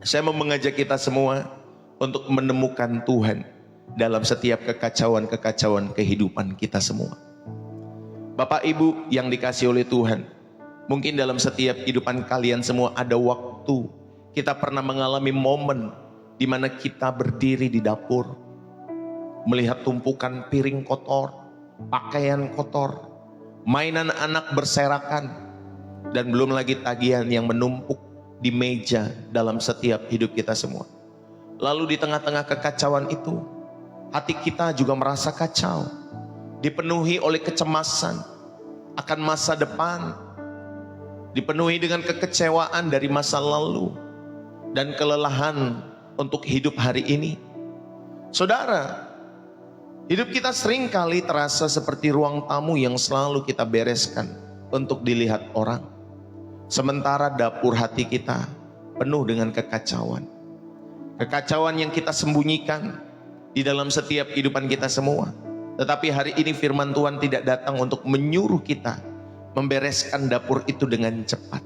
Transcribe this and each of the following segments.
Saya mau mengajak kita semua untuk menemukan Tuhan dalam setiap kekacauan-kekacauan kehidupan kita semua. Bapak Ibu yang dikasihi oleh Tuhan, mungkin dalam setiap kehidupan kalian semua ada waktu kita pernah mengalami momen di mana kita berdiri di dapur, melihat tumpukan piring kotor, pakaian kotor, mainan anak berserakan, dan belum lagi tagihan yang menumpuk di meja dalam setiap hidup kita semua. Lalu di tengah-tengah kekacauan itu, hati kita juga merasa kacau, dipenuhi oleh kecemasan akan masa depan, dipenuhi dengan kekecewaan dari masa lalu, dan kelelahan untuk hidup hari ini. Saudara, hidup kita sering kali terasa seperti ruang tamu yang selalu kita bereskan untuk dilihat orang. Sementara dapur hati kita penuh dengan kekacauan. Kekacauan yang kita sembunyikan di dalam setiap kehidupan kita semua. Tetapi hari ini firman Tuhan tidak datang untuk menyuruh kita membereskan dapur itu dengan cepat.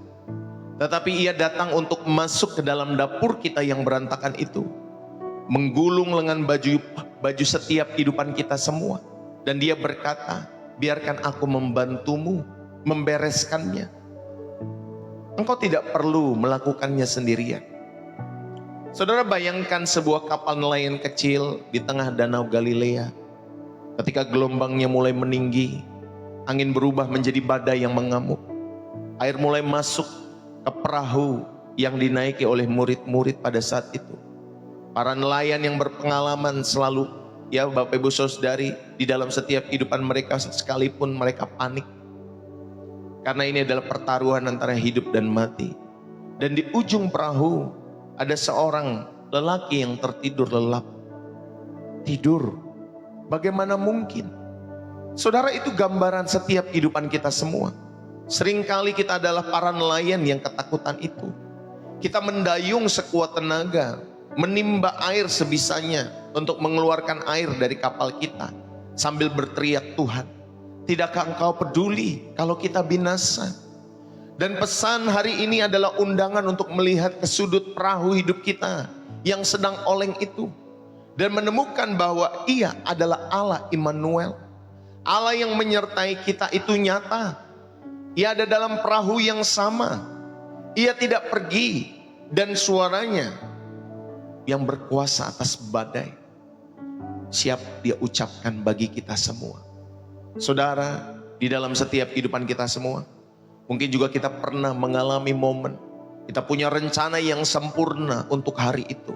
Tetapi ia datang untuk masuk ke dalam dapur kita yang berantakan itu, menggulung lengan baju setiap kehidupan kita semua. Dan dia berkata, biarkan aku membantumu membereskannya. Engkau tidak perlu melakukannya sendirian. Saudara, bayangkan sebuah kapal nelayan kecil di tengah danau Galilea. Ketika gelombangnya mulai meninggi, angin berubah menjadi badai yang mengamuk. Air mulai masuk ke perahu yang dinaiki oleh murid-murid pada saat itu. Para nelayan yang berpengalaman selalu, ya Bapak Ibu Saudari, di dalam setiap kehidupan mereka sekalipun mereka panik. Karena ini adalah pertaruhan antara hidup dan mati. Dan di ujung perahu ada seorang lelaki yang tertidur lelap. Tidur. Bagaimana mungkin? Saudara, itu gambaran setiap kehidupan kita semua. Seringkali kita adalah para nelayan yang ketakutan itu. Kita mendayung sekuat tenaga, menimba air sebisanya untuk mengeluarkan air dari kapal kita sambil berteriak, Tuhan, tidakkah engkau peduli kalau kita binasa? Dan pesan hari ini adalah undangan untuk melihat ke sudut perahu hidup kita yang sedang oleng itu. Dan menemukan bahwa ia adalah Allah Immanuel. Allah yang menyertai kita itu nyata. Ia ada dalam perahu yang sama. Ia tidak pergi, dan suaranya yang berkuasa atas badai siap dia ucapkan bagi kita semua. Saudara, di dalam setiap kehidupan kita semua, mungkin juga kita pernah mengalami momen kita punya rencana yang sempurna untuk hari itu.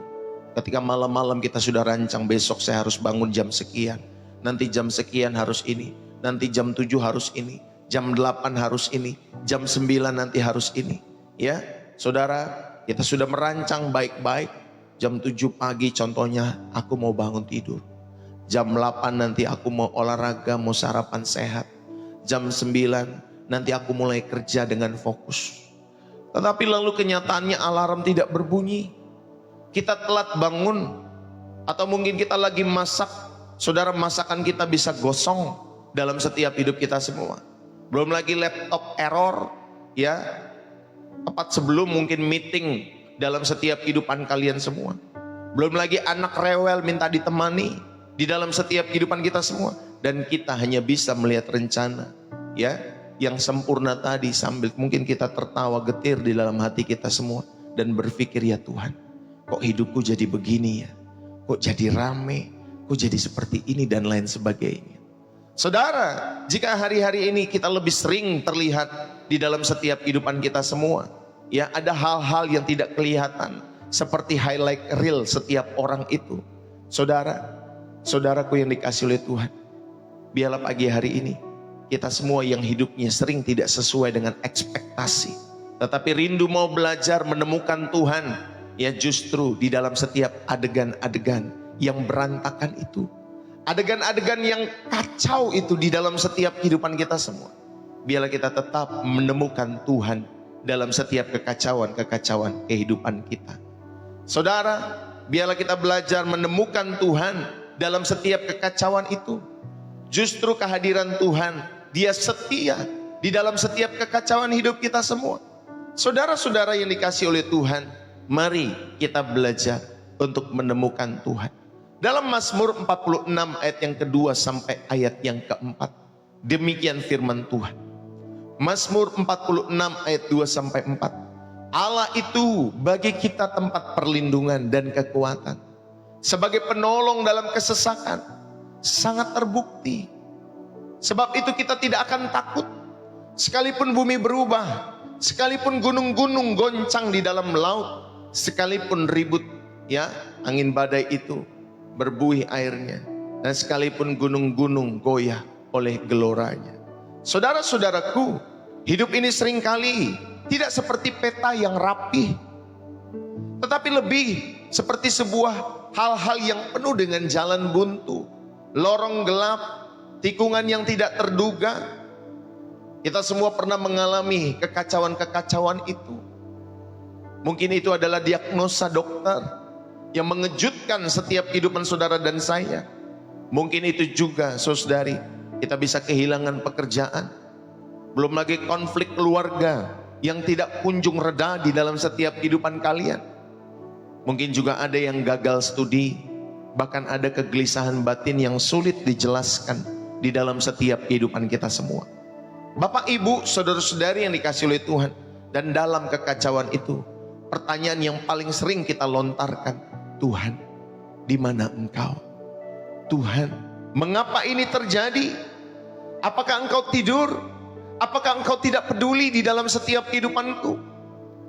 Ketika malam-malam kita sudah rancang, besok saya harus bangun jam sekian, nanti jam sekian harus ini, nanti jam 7 harus ini, jam 8 harus ini, jam 9 nanti harus ini. Ya, saudara, kita sudah merancang baik-baik. Jam 7 pagi contohnya aku mau bangun tidur. Jam 8 nanti aku mau olahraga, mau sarapan sehat. Jam 9 nanti aku mulai kerja dengan fokus. Tetapi lalu kenyataannya alarm tidak berbunyi. Kita telat bangun. Atau mungkin kita lagi masak. Saudara, masakan kita bisa gosong dalam setiap hidup kita semua. Belum lagi laptop error. Ya, tepat sebelum mungkin meeting dalam setiap kehidupan kalian semua. Belum lagi anak rewel minta ditemani di dalam setiap kehidupan kita semua. Dan kita hanya bisa melihat rencana, ya, yang sempurna tadi sambil mungkin kita tertawa getir di dalam hati kita semua. Dan berpikir, ya Tuhan, kok hidupku jadi begini ya? Kok jadi rame? Kok jadi seperti ini dan lain sebagainya. Saudara, jika hari-hari ini kita lebih sering terlihat di dalam setiap kehidupan kita semua, ya, ada hal-hal yang tidak kelihatan seperti highlight reel setiap orang itu. Saudara, saudaraku yang dikasihi oleh Tuhan, biarlah pagi hari ini kita semua yang hidupnya sering tidak sesuai dengan ekspektasi, tetapi rindu mau belajar menemukan Tuhan, ya, justru di dalam setiap adegan-adegan yang berantakan itu, adegan-adegan yang kacau itu di dalam setiap kehidupan kita semua, biarlah kita tetap menemukan Tuhan dalam setiap kekacauan-kekacauan kehidupan kita. Saudara, biarlah kita belajar menemukan Tuhan dalam setiap kekacauan itu. Justru kehadiran Tuhan, Dia setia di dalam setiap kekacauan hidup kita semua. Saudara-saudara yang dikasihi oleh Tuhan, Mari kita belajar untuk menemukan Tuhan. Dalam Mazmur 46 ayat yang kedua sampai ayat yang keempat, demikian firman Tuhan. Mazmur 46 ayat 2 sampai 4. Allah itu bagi kita tempat perlindungan dan kekuatan, sebagai penolong dalam kesesakan, sangat terbukti. Sebab itu kita tidak akan takut, sekalipun bumi berubah, sekalipun gunung-gunung goncang di dalam laut, sekalipun ribut ya angin badai itu berbuih airnya, dan sekalipun gunung-gunung goyah oleh geloranya. Saudara-saudaraku, hidup ini seringkali tidak seperti peta yang rapi, tetapi lebih seperti sebuah hal-hal yang penuh dengan jalan buntu, lorong gelap, tikungan yang tidak terduga. Kita semua pernah mengalami kekacauan-kekacauan itu. Mungkin itu adalah diagnosa dokter yang mengejutkan setiap kehidupan saudara dan saya. Mungkin itu juga saudari, kita bisa kehilangan pekerjaan. Belum lagi konflik keluarga yang tidak kunjung reda di dalam setiap kehidupan kalian. Mungkin juga ada yang gagal studi, bahkan ada kegelisahan batin yang sulit dijelaskan di dalam setiap kehidupan kita semua. Bapak, Ibu, saudara-saudari yang dikasihi oleh Tuhan, dan dalam kekacauan itu, pertanyaan yang paling sering kita lontarkan, Tuhan, di mana Engkau? Tuhan, mengapa ini terjadi? Apakah Engkau tidur? Apakah Engkau tidak peduli di dalam setiap kehidupanku?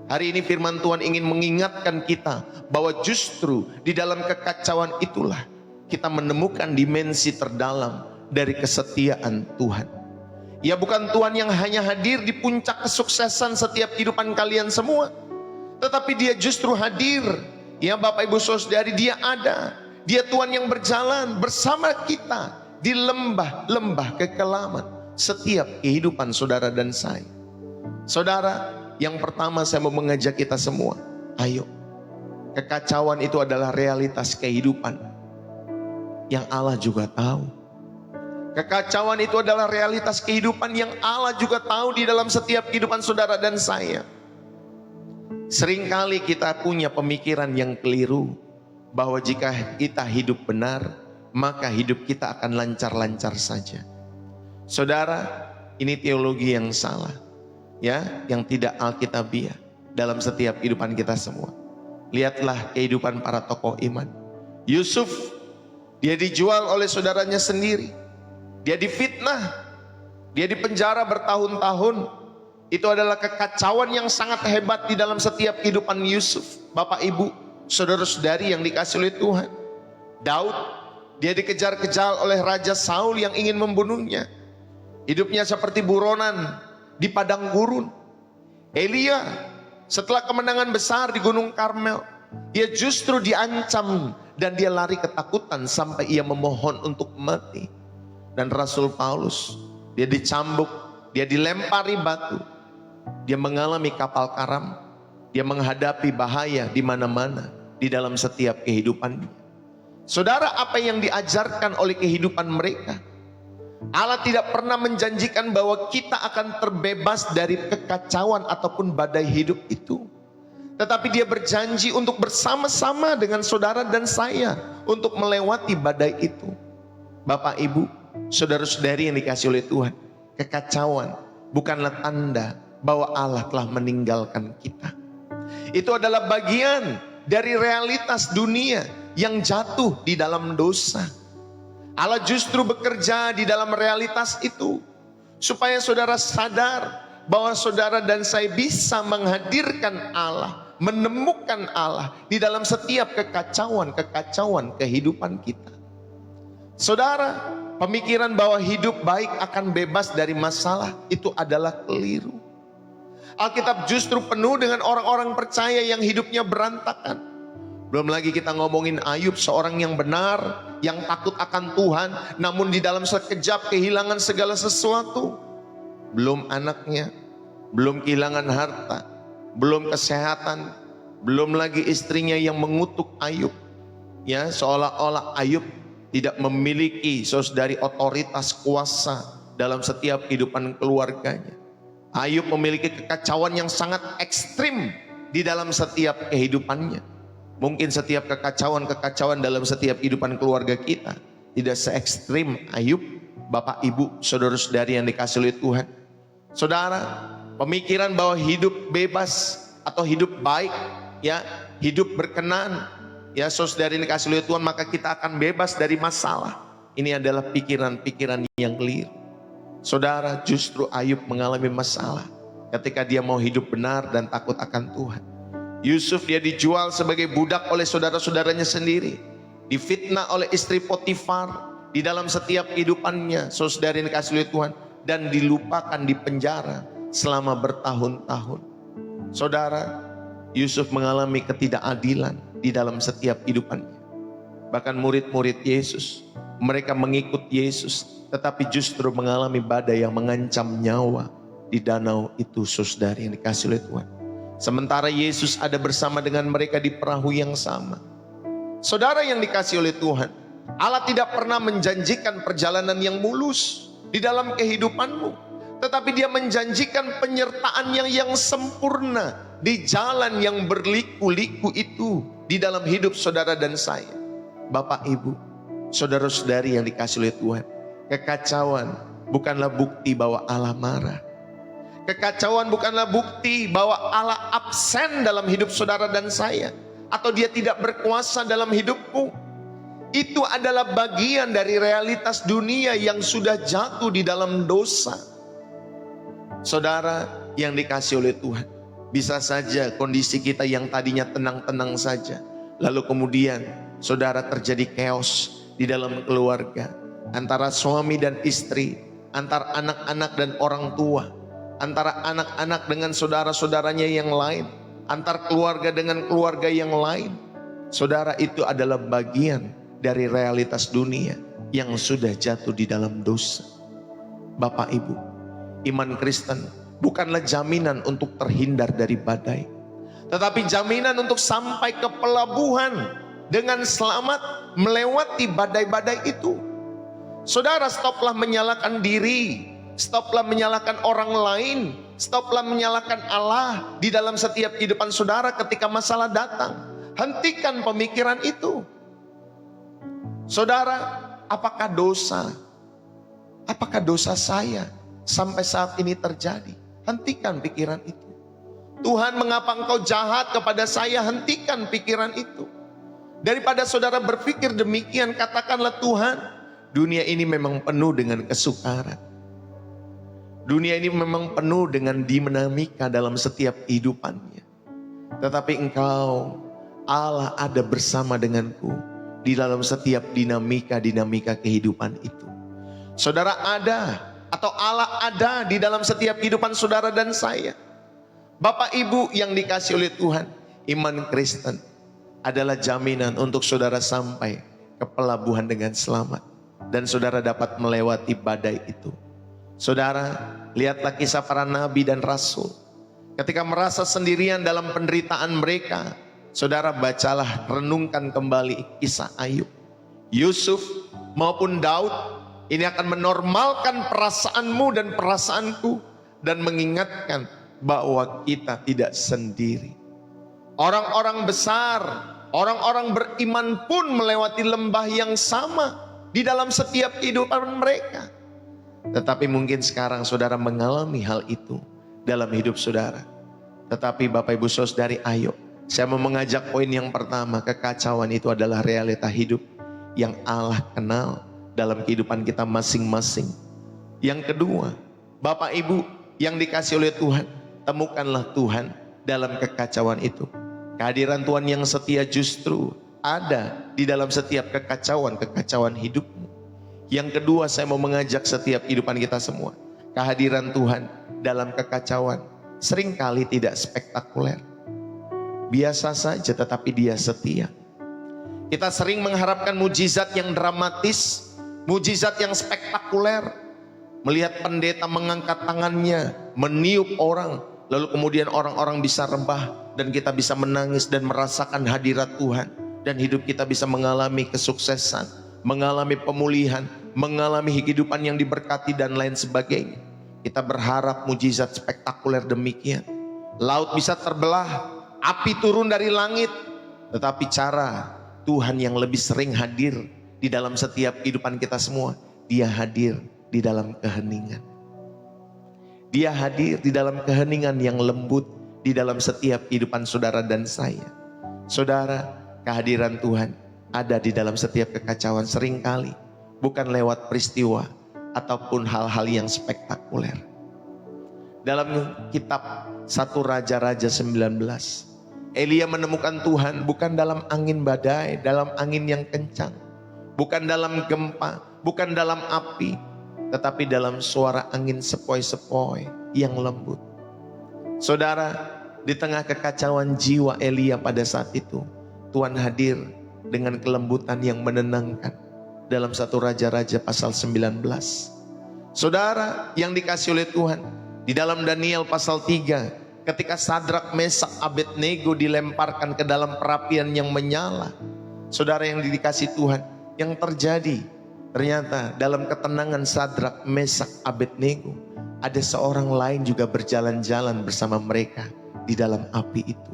Hari ini firman Tuhan ingin mengingatkan kita bahwa justru di dalam kekacauan itulah kita menemukan dimensi terdalam dari kesetiaan Tuhan. Ya, bukan Tuhan yang hanya hadir di puncak kesuksesan setiap kehidupan kalian semua, tetapi Dia justru hadir. Ya Bapak Ibu Saudari, Dia ada. Dia Tuhan yang berjalan bersama kita di lembah-lembah kekelaman setiap kehidupan saudara dan saya. Saudara, yang pertama saya mau mengajak kita semua, ayo, kekacauan itu adalah realitas kehidupan yang Allah juga tahu. Kekacauan itu adalah realitas kehidupan yang Allah juga tahu di dalam setiap kehidupan saudara dan saya. Seringkali kita punya pemikiran yang keliru bahwa jika kita hidup benar, maka hidup kita akan lancar-lancar saja. Saudara, ini teologi yang salah, ya, yang tidak alkitabiah dalam setiap kehidupan kita semua. Lihatlah kehidupan para tokoh iman. Yusuf, dia dijual oleh saudaranya sendiri. Dia difitnah, dia dipenjara bertahun-tahun. Itu adalah kekacauan yang sangat hebat di dalam setiap kehidupan Yusuf. Bapak, Ibu, saudara-saudari yang dikasihi oleh Tuhan. Daud, dia dikejar-kejar oleh Raja Saul yang ingin membunuhnya. Hidupnya seperti buronan di padang gurun. Elia, setelah kemenangan besar di Gunung Karmel, dia justru diancam dan dia lari ketakutan sampai ia memohon untuk mati. Dan Rasul Paulus, dia dicambuk, dia dilempari batu, dia mengalami kapal karam, dia menghadapi bahaya di mana-mana di dalam setiap kehidupannya. Saudara, apa yang diajarkan oleh kehidupan mereka? Allah tidak pernah menjanjikan bahwa kita akan terbebas dari kekacauan ataupun badai hidup itu. Tetapi Dia berjanji untuk bersama-sama dengan saudara dan saya untuk melewati badai itu. Bapak, Ibu, saudara-saudari yang dikasihi oleh Tuhan, kekacauan bukanlah tanda bahwa Allah telah meninggalkan kita. Itu adalah bagian dari realitas dunia yang jatuh di dalam dosa. Allah justru bekerja di dalam realitas itu supaya saudara sadar bahwa saudara dan saya bisa menghadirkan Allah, menemukan Allah di dalam setiap kekacauan kehidupan kita. Saudara, pemikiran bahwa hidup baik akan bebas dari masalah itu adalah keliru. Alkitab justru penuh dengan orang-orang percaya yang hidupnya berantakan. Belum lagi kita ngomongin Ayub, seorang yang benar, yang takut akan Tuhan, namun di dalam sekejap kehilangan segala sesuatu. Belum anaknya, belum kehilangan harta, belum kesehatan, belum lagi istrinya yang mengutuk Ayub. Ya, seolah-olah Ayub tidak memiliki saudari otoritas kuasa dalam setiap kehidupan keluarganya. Ayub memiliki kekacauan yang sangat ekstrim di dalam setiap kehidupannya. Mungkin setiap kekacauan dalam setiap kehidupan keluarga kita tidak se ekstrim Ayub. Bapak, Ibu, saudara-saudari yang dikasih oleh Tuhan. Saudara, pemikiran bahwa hidup bebas atau hidup baik, ya, hidup berkenan, ya, saudari yang dikasih oleh Tuhan, maka kita akan bebas dari masalah. Ini adalah pikiran-pikiran yang keliru. Saudara, justru Ayub mengalami masalah ketika dia mau hidup benar dan takut akan Tuhan. Yusuf, dia dijual sebagai budak oleh saudara-saudaranya sendiri, difitnah oleh istri Potifar di dalam setiap kehidupannya, saudara yang dikasih oleh Tuhan, dan dilupakan di penjara selama bertahun-tahun. Saudara, Yusuf mengalami ketidakadilan di dalam setiap kehidupannya. Bahkan murid-murid Yesus, mereka mengikut Yesus, tetapi justru mengalami badai yang mengancam nyawa di danau itu, saudara yang dikasih oleh Tuhan. Sementara Yesus ada bersama dengan mereka di perahu yang sama. Saudara yang dikasih oleh Tuhan, Allah tidak pernah menjanjikan perjalanan yang mulus di dalam kehidupanmu, tetapi Dia menjanjikan penyertaan yang sempurna di jalan yang berliku-liku itu di dalam hidup saudara dan saya. Bapak, Ibu, saudara-saudari yang dikasih oleh Tuhan, kekacauan bukanlah bukti bahwa Allah marah. Kekacauan bukanlah bukti bahwa Allah absen dalam hidup saudara dan saya, atau Dia tidak berkuasa dalam hidupmu. Itu adalah bagian dari realitas dunia yang sudah jatuh di dalam dosa. Saudara yang dikasih oleh Tuhan, bisa saja kondisi kita yang tadinya tenang-tenang saja, lalu kemudian saudara terjadi chaos di dalam keluarga, antara suami dan istri, antara anak-anak dan orang tua, antara anak-anak dengan saudara-saudaranya yang lain, antar keluarga dengan keluarga yang lain. Saudara, itu adalah bagian dari realitas dunia yang sudah jatuh di dalam dosa. Bapak, Ibu, iman Kristen bukanlah jaminan untuk terhindar dari badai, tetapi jaminan untuk sampai ke pelabuhan dengan selamat melewati badai-badai itu. Saudara, stoplah menyalahkan diri, stoplah menyalahkan orang lain, stoplah menyalahkan Allah di dalam setiap kehidupan saudara ketika masalah datang. Hentikan pemikiran itu. Saudara, apakah dosa saya sampai saat ini terjadi? Hentikan pikiran itu. Tuhan, mengapa engkau jahat kepada saya? Hentikan pikiran itu. Daripada saudara berpikir demikian, katakanlah, Tuhan, dunia ini memang penuh dengan kesukaran. Dunia ini memang penuh dengan dinamika dalam setiap kehidupannya. Tetapi Engkau, Allah, ada bersama denganku di dalam setiap dinamika kehidupan itu. Saudara ada, atau Allah ada di dalam setiap kehidupan saudara dan saya. Bapak, Ibu yang dikasih oleh Tuhan, iman Kristen adalah jaminan untuk saudara sampai ke pelabuhan dengan selamat, dan saudara dapat melewati badai itu. Saudara, lihatlah kisah para nabi dan rasul. Ketika merasa sendirian dalam penderitaan mereka, saudara bacalah, renungkan kembali kisah Ayub, Yusuf maupun Daud. Ini akan menormalkan perasaanmu dan perasaanku, dan mengingatkan bahwa kita tidak sendiri. Orang-orang besar, orang-orang beriman pun melewati lembah yang sama di dalam setiap kehidupan mereka. Tetapi mungkin sekarang saudara mengalami hal itu dalam hidup saudara. Tetapi Bapak, Ibu, saudari, ayo, saya mau mengajak poin yang pertama. Kekacauan itu adalah realita hidup yang Allah kenal dalam kehidupan kita masing-masing. Yang kedua, Bapak, Ibu yang dikasih oleh Tuhan, temukanlah Tuhan dalam kekacauan itu. Kehadiran Tuhan yang setia justru ada di dalam setiap kekacauan hidupmu. Yang kedua, saya mau mengajak setiap kehidupan kita semua. Kehadiran Tuhan dalam kekacauan seringkali tidak spektakuler, biasa saja, tetapi Dia setia. Kita sering mengharapkan mujizat yang dramatis, mujizat yang spektakuler. Melihat pendeta mengangkat tangannya, meniup orang, lalu kemudian orang-orang bisa rebah, dan kita bisa menangis dan merasakan hadirat Tuhan, dan hidup kita bisa mengalami kesuksesan, mengalami pemulihan, mengalami kehidupan yang diberkati dan lain sebagainya. Kita berharap mujizat spektakuler demikian. Laut bisa terbelah, api turun dari langit, tetapi cara Tuhan yang lebih sering hadir di dalam setiap kehidupan kita semua, Dia hadir di dalam keheningan. Dia hadir di dalam keheningan yang lembut di dalam setiap kehidupan saudara dan saya. Saudara, kehadiran Tuhan ada di dalam setiap kekacauan, seringkali bukan lewat peristiwa ataupun hal-hal yang spektakuler. Dalam kitab 1 Raja-Raja 19, Elia menemukan Tuhan bukan dalam angin badai, dalam angin yang kencang, bukan dalam gempa, bukan dalam api, tetapi dalam suara angin sepoi-sepoi yang lembut. Saudara, di tengah kekacauan jiwa Elia pada saat itu, Tuhan hadir dengan kelembutan yang menenangkan dalam 1 Raja-Raja pasal 19. Saudara yang dikasihi oleh Tuhan, di dalam Daniel pasal 3, ketika Sadrak, Mesak, Abednego dilemparkan ke dalam perapian yang menyala, saudara yang dikasihi Tuhan, yang terjadi ternyata dalam ketenangan Sadrak, Mesak, Abednego, ada seorang lain juga berjalan-jalan bersama mereka di dalam api itu.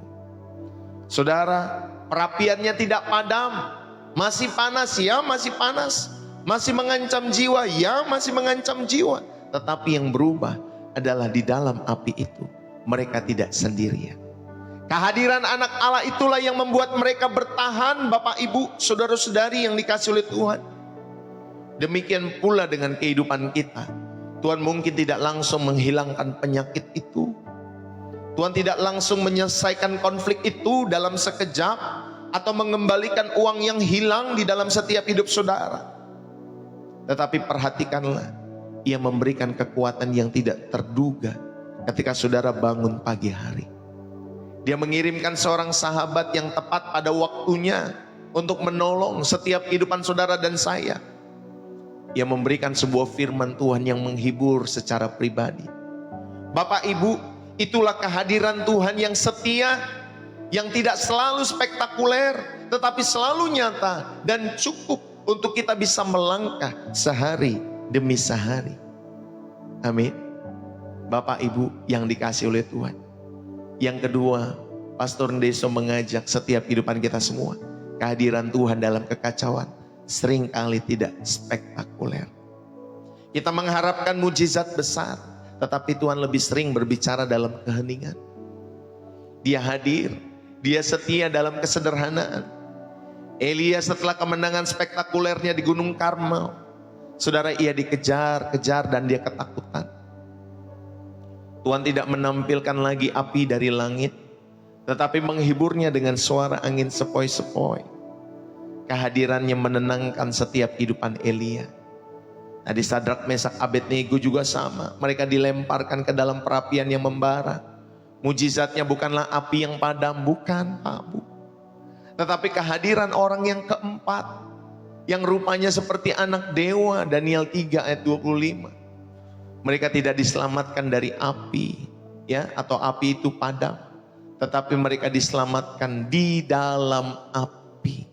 Saudara, perapiannya tidak padam, masih panas, ya masih panas, masih mengancam jiwa, ya masih mengancam jiwa, tetapi yang berubah adalah di dalam api itu mereka tidak sendirian. Kehadiran anak Allah itulah yang membuat mereka bertahan, Bapak Ibu, saudara-saudari yang dikasihi oleh Tuhan. Demikian pula dengan kehidupan kita. Tuhan mungkin tidak langsung menghilangkan penyakit itu. Tuhan tidak langsung menyelesaikan konflik itu dalam sekejap, atau mengembalikan uang yang hilang di dalam setiap hidup saudara. Tetapi perhatikanlah, Ia memberikan kekuatan yang tidak terduga ketika saudara bangun pagi hari. Dia mengirimkan seorang sahabat yang tepat pada waktunya untuk menolong setiap kehidupan saudara dan saya. Ia memberikan sebuah firman Tuhan yang menghibur secara pribadi. Bapak Ibu, itulah kehadiran Tuhan yang setia, yang tidak selalu spektakuler, tetapi selalu nyata dan cukup untuk kita bisa melangkah sehari demi sehari. Amin. Bapak Ibu yang dikasihi oleh Tuhan. Yang kedua, Pastor Ndeso mengajak setiap kehidupan kita semua, kehadiran Tuhan dalam kekacauan seringkali tidak spektakuler. Kita mengharapkan mujizat besar, tetapi Tuhan lebih sering berbicara dalam keheningan. Dia hadir, Dia setia dalam kesederhanaan. Elia setelah kemenangan spektakulernya di Gunung Karmel, saudara, ia dikejar-kejar dan dia ketakutan. Tuhan tidak menampilkan lagi api dari langit, tetapi menghiburnya dengan suara angin sepoi-sepoi. Kehadirannya menenangkan setiap kehidupan Elia. Tadi Sadrak, Mesak, Abednego juga sama. Mereka dilemparkan ke dalam perapian yang membara. Mujizatnya bukanlah api yang padam, bukan Pak Bu. Tetapi kehadiran orang yang keempat, yang rupanya seperti anak dewa, Daniel 3 ayat 25. Mereka tidak diselamatkan dari api, ya, atau api itu padam, tetapi mereka diselamatkan di dalam api.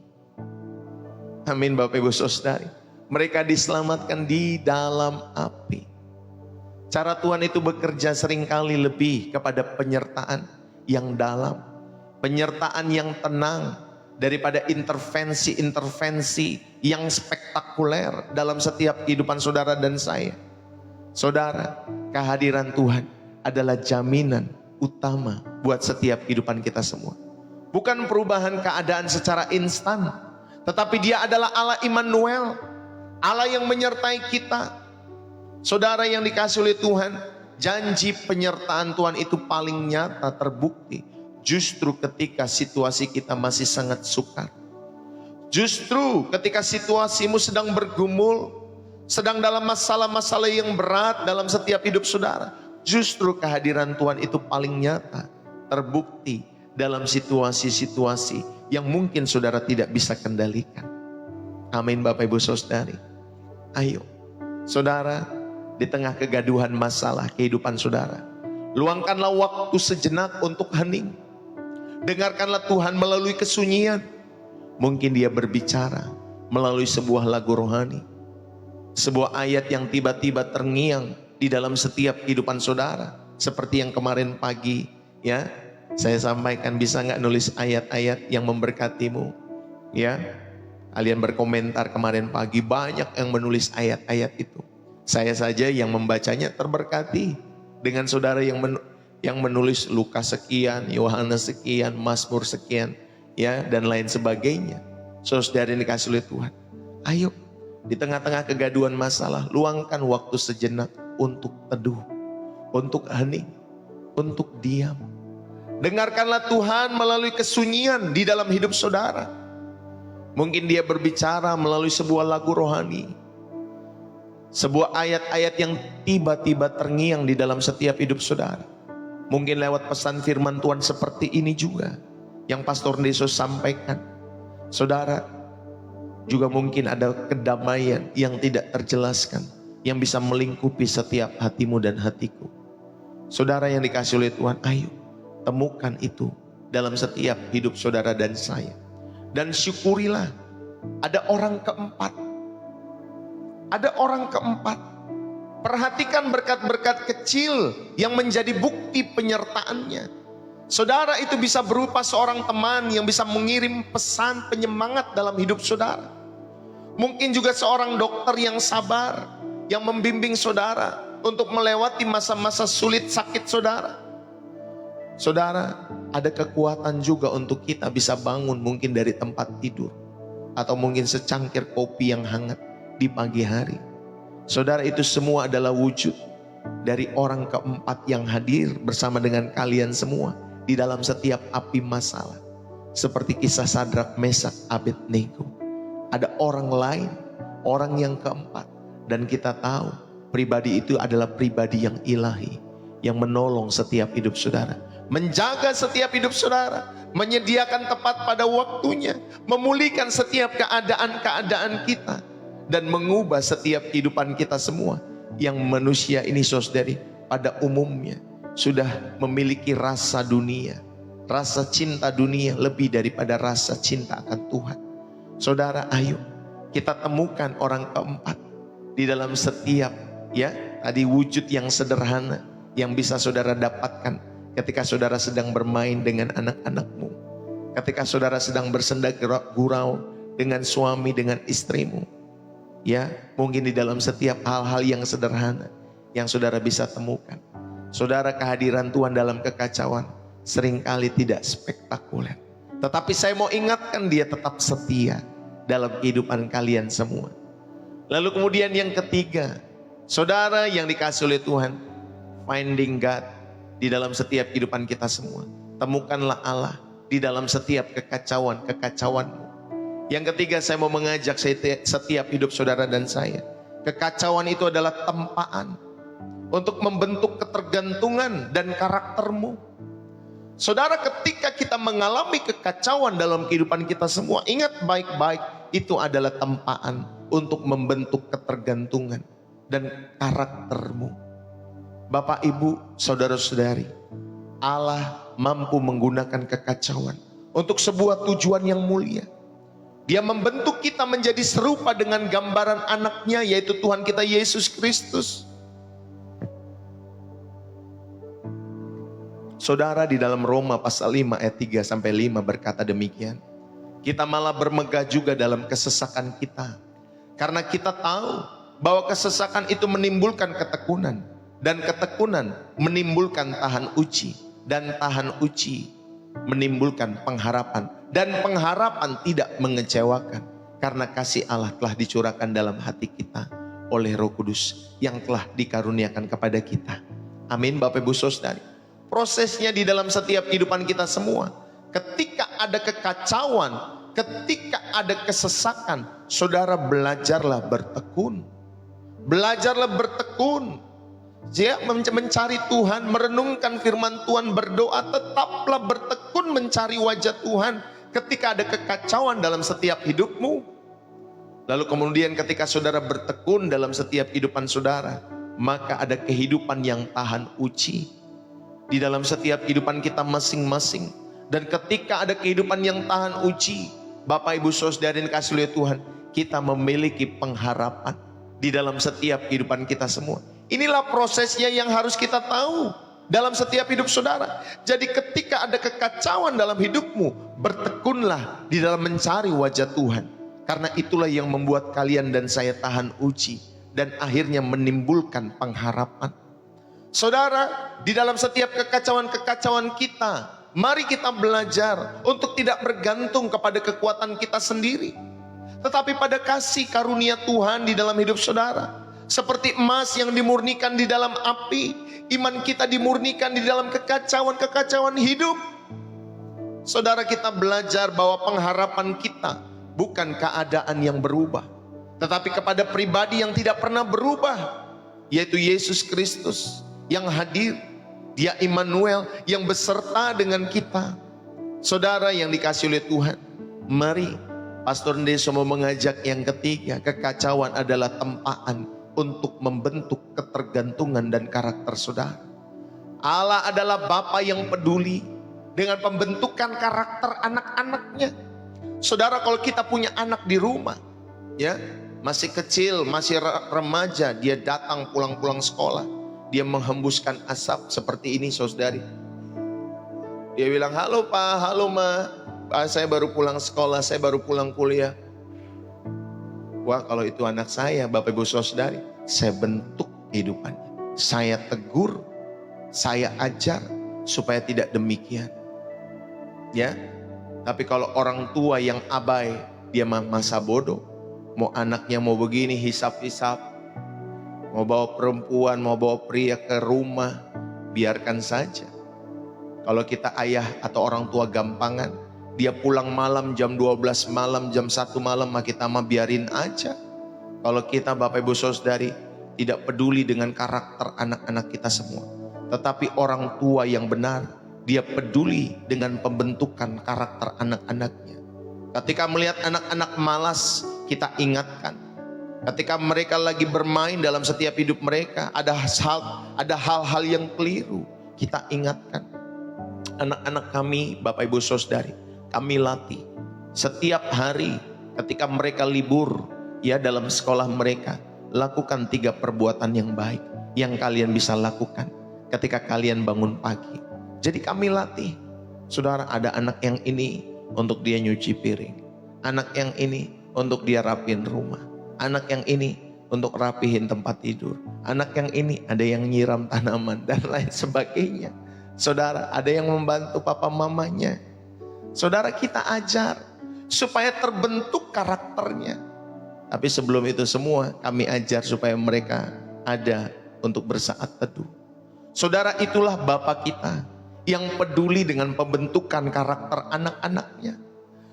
Amin Bapak Ibu Saudari. Mereka diselamatkan di dalam api. Cara Tuhan itu bekerja seringkali lebih kepada penyertaan yang dalam, penyertaan yang tenang, daripada intervensi-intervensi yang spektakuler dalam setiap kehidupan saudara dan saya. Saudara, kehadiran Tuhan adalah jaminan utama buat setiap kehidupan kita semua. Bukan perubahan keadaan secara instan, tetapi Dia adalah Allah Immanuel, Allah yang menyertai kita. Saudara yang dikasihi oleh Tuhan, janji penyertaan Tuhan itu paling nyata terbukti justru ketika situasi kita masih sangat sukar. Justru ketika situasimu sedang bergumul, sedang dalam masalah-masalah yang berat dalam setiap hidup saudara, justru kehadiran Tuhan itu paling nyata terbukti dalam situasi-situasi yang mungkin saudara tidak bisa kendalikan. Amin Bapak Ibu Saudari. Ayo saudara, di tengah kegaduhan masalah kehidupan saudara, luangkanlah waktu sejenak untuk hening. Dengarkanlah Tuhan melalui kesunyian. Mungkin Dia berbicara melalui sebuah lagu rohani, sebuah ayat yang tiba-tiba terngiang di dalam setiap kehidupan saudara. Seperti yang kemarin pagi, ya, Saya sampaikan, bisa nggak nulis ayat-ayat yang memberkatimu? Ya, kalian berkomentar kemarin pagi, banyak yang menulis ayat-ayat itu. Saya saja yang membacanya terberkati dengan saudara yang menulis Lukas sekian, Yohanes sekian, Mazmur sekian, ya, dan lain sebagainya. Saudara yang dikasih oleh Tuhan, ayo di tengah-tengah kegaduhan masalah, luangkan waktu sejenak untuk teduh, untuk hening, untuk diam. Dengarkanlah Tuhan melalui kesunyian di dalam hidup saudara. Mungkin dia berbicara melalui sebuah lagu rohani, sebuah ayat-ayat yang tiba-tiba terngiang di dalam setiap hidup saudara. Mungkin lewat pesan firman Tuhan seperti ini juga yang Pastor Deso sampaikan. Saudara, juga mungkin ada kedamaian yang tidak terjelaskan yang bisa melingkupi setiap hatimu dan hatiku. Saudara yang dikasih oleh Tuhan, ayo temukan itu dalam setiap hidup saudara dan saya. Dan syukurilah, ada orang keempat. Ada orang keempat. Perhatikan berkat-berkat kecil yang menjadi bukti penyertaannya. Saudara itu bisa berupa seorang teman yang bisa mengirim pesan penyemangat dalam hidup saudara. Mungkin juga seorang dokter yang sabar, yang membimbing saudara untuk melewati masa-masa sulit sakit saudara. Saudara, ada kekuatan juga untuk kita bisa bangun mungkin dari tempat tidur, atau mungkin secangkir kopi yang hangat di pagi hari. Saudara, itu semua adalah wujud dari orang keempat yang hadir bersama dengan kalian semua di dalam setiap api masalah. Seperti kisah Sadrak, Mesak, Abednego. Ada orang lain, orang yang keempat. Dan kita tahu pribadi itu adalah pribadi yang ilahi, yang menolong setiap hidup saudara, menjaga setiap hidup saudara, menyediakan tepat pada waktunya, memulihkan setiap keadaan-keadaan kita, dan mengubah setiap kehidupan kita semua. Yang manusia ini saudari pada umumnya sudah memiliki rasa dunia, rasa cinta dunia lebih daripada rasa cinta akan Tuhan. Saudara, ayo kita temukan orang keempat di dalam setiap, ya, tadi wujud yang sederhana yang bisa saudara dapatkan ketika saudara sedang bermain dengan anak-anakmu, ketika saudara sedang bersenda gurau dengan suami, dengan istrimu, ya, mungkin di dalam setiap hal-hal yang sederhana yang saudara bisa temukan. Saudara, kehadiran Tuhan dalam kekacauan seringkali tidak spektakuler, tetapi saya mau ingatkan, dia tetap setia dalam kehidupan kalian semua. Lalu kemudian yang ketiga, saudara yang dikasih oleh Tuhan, finding God di dalam setiap kehidupan kita semua. Temukanlah Allah di dalam setiap kekacauanmu. Yang ketiga, saya mau mengajak setiap hidup saudara dan saya. Kekacauan itu adalah tempaan untuk membentuk ketergantungan dan karaktermu. Saudara, ketika kita mengalami kekacauan dalam kehidupan kita semua, ingat baik-baik, itu adalah tempaan untuk membentuk ketergantungan dan karaktermu. Bapak, Ibu, saudara-saudari, Allah mampu menggunakan kekacauan untuk sebuah tujuan yang mulia. Dia membentuk kita menjadi serupa dengan gambaran anaknya, yaitu Tuhan kita Yesus Kristus. Saudara, di dalam Roma pasal 5 ayat 3-5 berkata demikian. Kita malah bermegah juga dalam kesesakan kita, karena kita tahu bahwa kesesakan itu menimbulkan ketekunan, dan ketekunan menimbulkan tahan uji, dan tahan uji menimbulkan pengharapan, dan pengharapan tidak mengecewakan, karena kasih Allah telah dicurahkan dalam hati kita oleh Roh Kudus yang telah dikaruniakan kepada kita. Amin. Bapak Ibu Saudari, prosesnya di dalam setiap kehidupan kita semua, ketika ada kekacauan, ketika ada kesesakan, saudara belajarlah bertekun. Belajarlah bertekun. Dia mencari Tuhan, merenungkan firman Tuhan, berdoa, tetaplah bertekun mencari wajah Tuhan ketika ada kekacauan dalam setiap hidupmu. Lalu kemudian ketika saudara bertekun dalam setiap kehidupan saudara, maka ada kehidupan yang tahan uji di dalam setiap kehidupan kita masing-masing. Dan ketika ada kehidupan yang tahan uji, Bapak Ibu Saudara yang dikasihi oleh Tuhan, kita memiliki pengharapan di dalam setiap kehidupan kita semua. Inilah prosesnya yang harus kita tahu. dalam setiap hidup saudara. Jadi ketika ada kekacauan dalam hidupmu, bertekunlah di dalam mencari wajah Tuhan. Karena itulah yang membuat kalian dan saya tahan uji dan akhirnya menimbulkan pengharapan. Saudara, di dalam setiap kekacauan-kekacauan kita, mari kita belajar untuk tidak bergantung kepada kekuatan kita sendiri, tetapi pada kasih karunia Tuhan di dalam hidup saudara. Seperti emas yang dimurnikan di dalam api, iman kita dimurnikan di dalam kekacauan-kekacauan hidup. Saudara, kita belajar bahwa pengharapan kita bukan keadaan yang berubah, tetapi kepada pribadi yang tidak pernah berubah, yaitu Yesus Kristus yang hadir. Dia Immanuel yang beserta dengan kita. Saudara yang dikasihi oleh Tuhan, mari Pastor Ndeso mau mengajak yang ketiga. Kekacauan adalah tempaan untuk membentuk ketergantungan dan karakter saudara. Allah adalah Bapa yang peduli dengan pembentukan karakter anak-anaknya. Saudara, kalau kita punya anak di rumah, ya, masih kecil, masih remaja, dia datang pulang-pulang sekolah, dia menghembuskan asap seperti ini, saudari. Dia bilang, halo Pak, halo Ma, Pak, saya baru pulang sekolah, saya baru pulang kuliah. Wah, kalau itu anak saya, Bapak Ibu saudari, saya bentuk kehidupannya. Saya tegur, saya ajar supaya tidak demikian. Ya. Tapi kalau orang tua yang abai, dia masa bodoh. Mau anaknya mau begini, hisap-hisap. Mau bawa perempuan, mau bawa pria ke rumah, biarkan saja. Kalau kita ayah atau orang tua gampangan, dia pulang malam jam 12 malam, jam 1 malam, kita mah biarin aja. Kalau kita Bapak Ibu saudari tidak peduli dengan karakter anak-anak kita semua. Tetapi orang tua yang benar, dia peduli dengan pembentukan karakter anak-anaknya. Ketika melihat anak-anak malas, kita ingatkan. Ketika mereka lagi bermain dalam setiap hidup mereka, ada hal-hal yang keliru, kita ingatkan. Anak-anak kami, Bapak Ibu saudari, kami latih setiap hari ketika mereka libur, ya, dalam sekolah mereka, lakukan 3 perbuatan yang baik yang kalian bisa lakukan ketika kalian bangun pagi. Jadi kami latih, saudara, ada anak yang ini untuk dia nyuci piring, anak yang ini untuk dia rapihin rumah, anak yang ini untuk rapihin tempat tidur, anak yang ini ada yang nyiram tanaman dan lain sebagainya. Saudara, ada yang membantu papa mamanya. Saudara, kita ajar supaya terbentuk karakternya. Tapi sebelum itu semua kami ajar supaya mereka ada untuk bersaat teduh. Saudara, itulah Bapa kita yang peduli dengan pembentukan karakter anak-anaknya.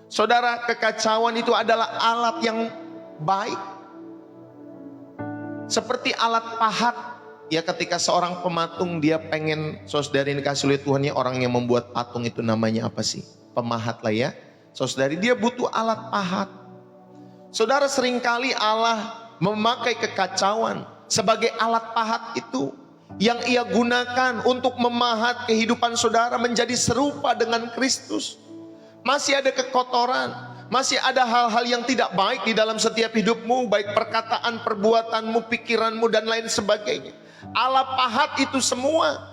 Saudara, kekacauan itu adalah alat yang baik. Seperti alat pahat. Ya, ketika seorang pematung dia pengen, saudari dikasih oleh Tuhan, ya, orang yang membuat patung itu namanya apa sih? Pemahat lah ya. Saudari, dia butuh alat pahat. Saudara, seringkali Allah memakai kekacauan sebagai alat pahat itu, yang ia gunakan untuk memahat kehidupan saudara menjadi serupa dengan Kristus. Masih ada kekotoran, masih ada hal-hal yang tidak baik di dalam setiap hidupmu, baik perkataan, perbuatanmu, pikiranmu, dan lain sebagainya. Allah pahat itu semua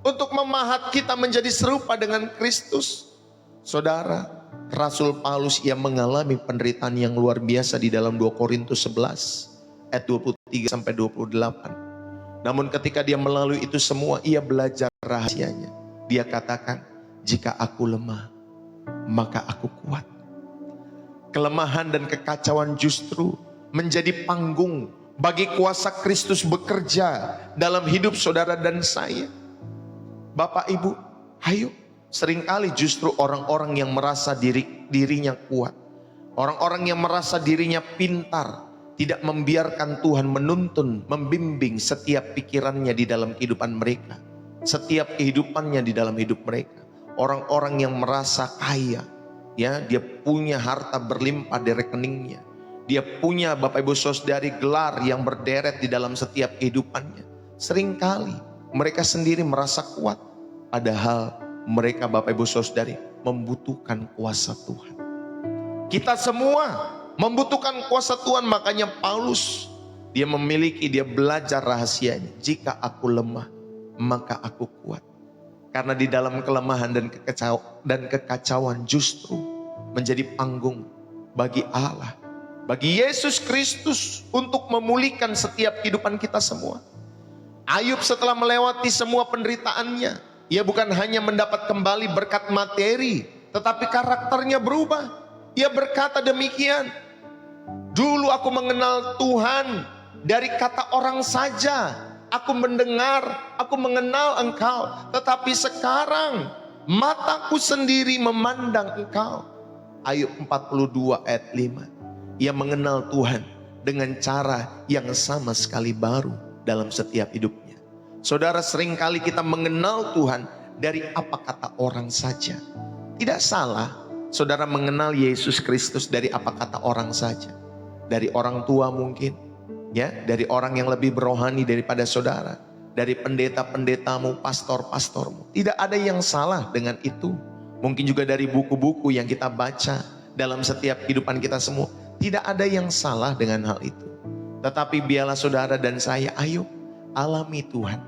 untuk memahat kita menjadi serupa dengan Kristus. Saudara, Rasul Paulus ia mengalami penderitaan yang luar biasa di dalam 2 Korintus 11 ayat 23 sampai 28. Namun ketika dia melalui itu semua, ia belajar rahasianya. Dia katakan, jika aku lemah, maka aku kuat. Kelemahan dan kekacauan justru menjadi panggung bagi kuasa Kristus bekerja dalam hidup saudara dan saya. Bapak Ibu, ayo. Seringkali justru orang-orang yang merasa dirinya kuat, orang-orang yang merasa dirinya pintar, tidak membiarkan Tuhan menuntun, membimbing setiap pikirannya di dalam kehidupan mereka, setiap kehidupannya di dalam hidup mereka. Orang-orang yang merasa kaya, ya, dia punya harta berlimpah di rekeningnya, dia punya Bapak Ibu saudari gelar yang berderet di dalam setiap kehidupannya. Seringkali mereka sendiri merasa kuat, padahal mereka Bapak Ibu saudari membutuhkan kuasa Tuhan. Kita semua membutuhkan kuasa Tuhan, makanya Paulus dia belajar rahasianya. Jika aku lemah, maka aku kuat. Karena di dalam kelemahan dan kekacauan justru menjadi panggung bagi Allah, bagi Yesus Kristus untuk memulihkan setiap kehidupan kita semua. Ayub setelah melewati semua penderitaannya, ia bukan hanya mendapat kembali berkat materi, tetapi karakternya berubah. Ia berkata demikian, dulu aku mengenal Tuhan dari kata orang saja, aku mendengar, aku mengenal Engkau, tetapi sekarang mataku sendiri memandang Engkau. Ayub 42 ayat 5. Ia mengenal Tuhan dengan cara yang sama sekali baru dalam setiap hidupnya. Saudara, seringkali kita mengenal Tuhan dari apa kata orang saja. Tidak salah saudara mengenal Yesus Kristus dari apa kata orang saja. Dari orang tua mungkin, ya, dari orang yang lebih berohani daripada saudara, dari pendeta-pendetamu, pastor-pastormu. Tidak ada yang salah dengan itu. Mungkin juga dari buku-buku yang kita baca dalam setiap kehidupan kita semua. Tidak ada yang salah dengan hal itu. Tetapi biarlah saudara dan saya, ayo alami Tuhan.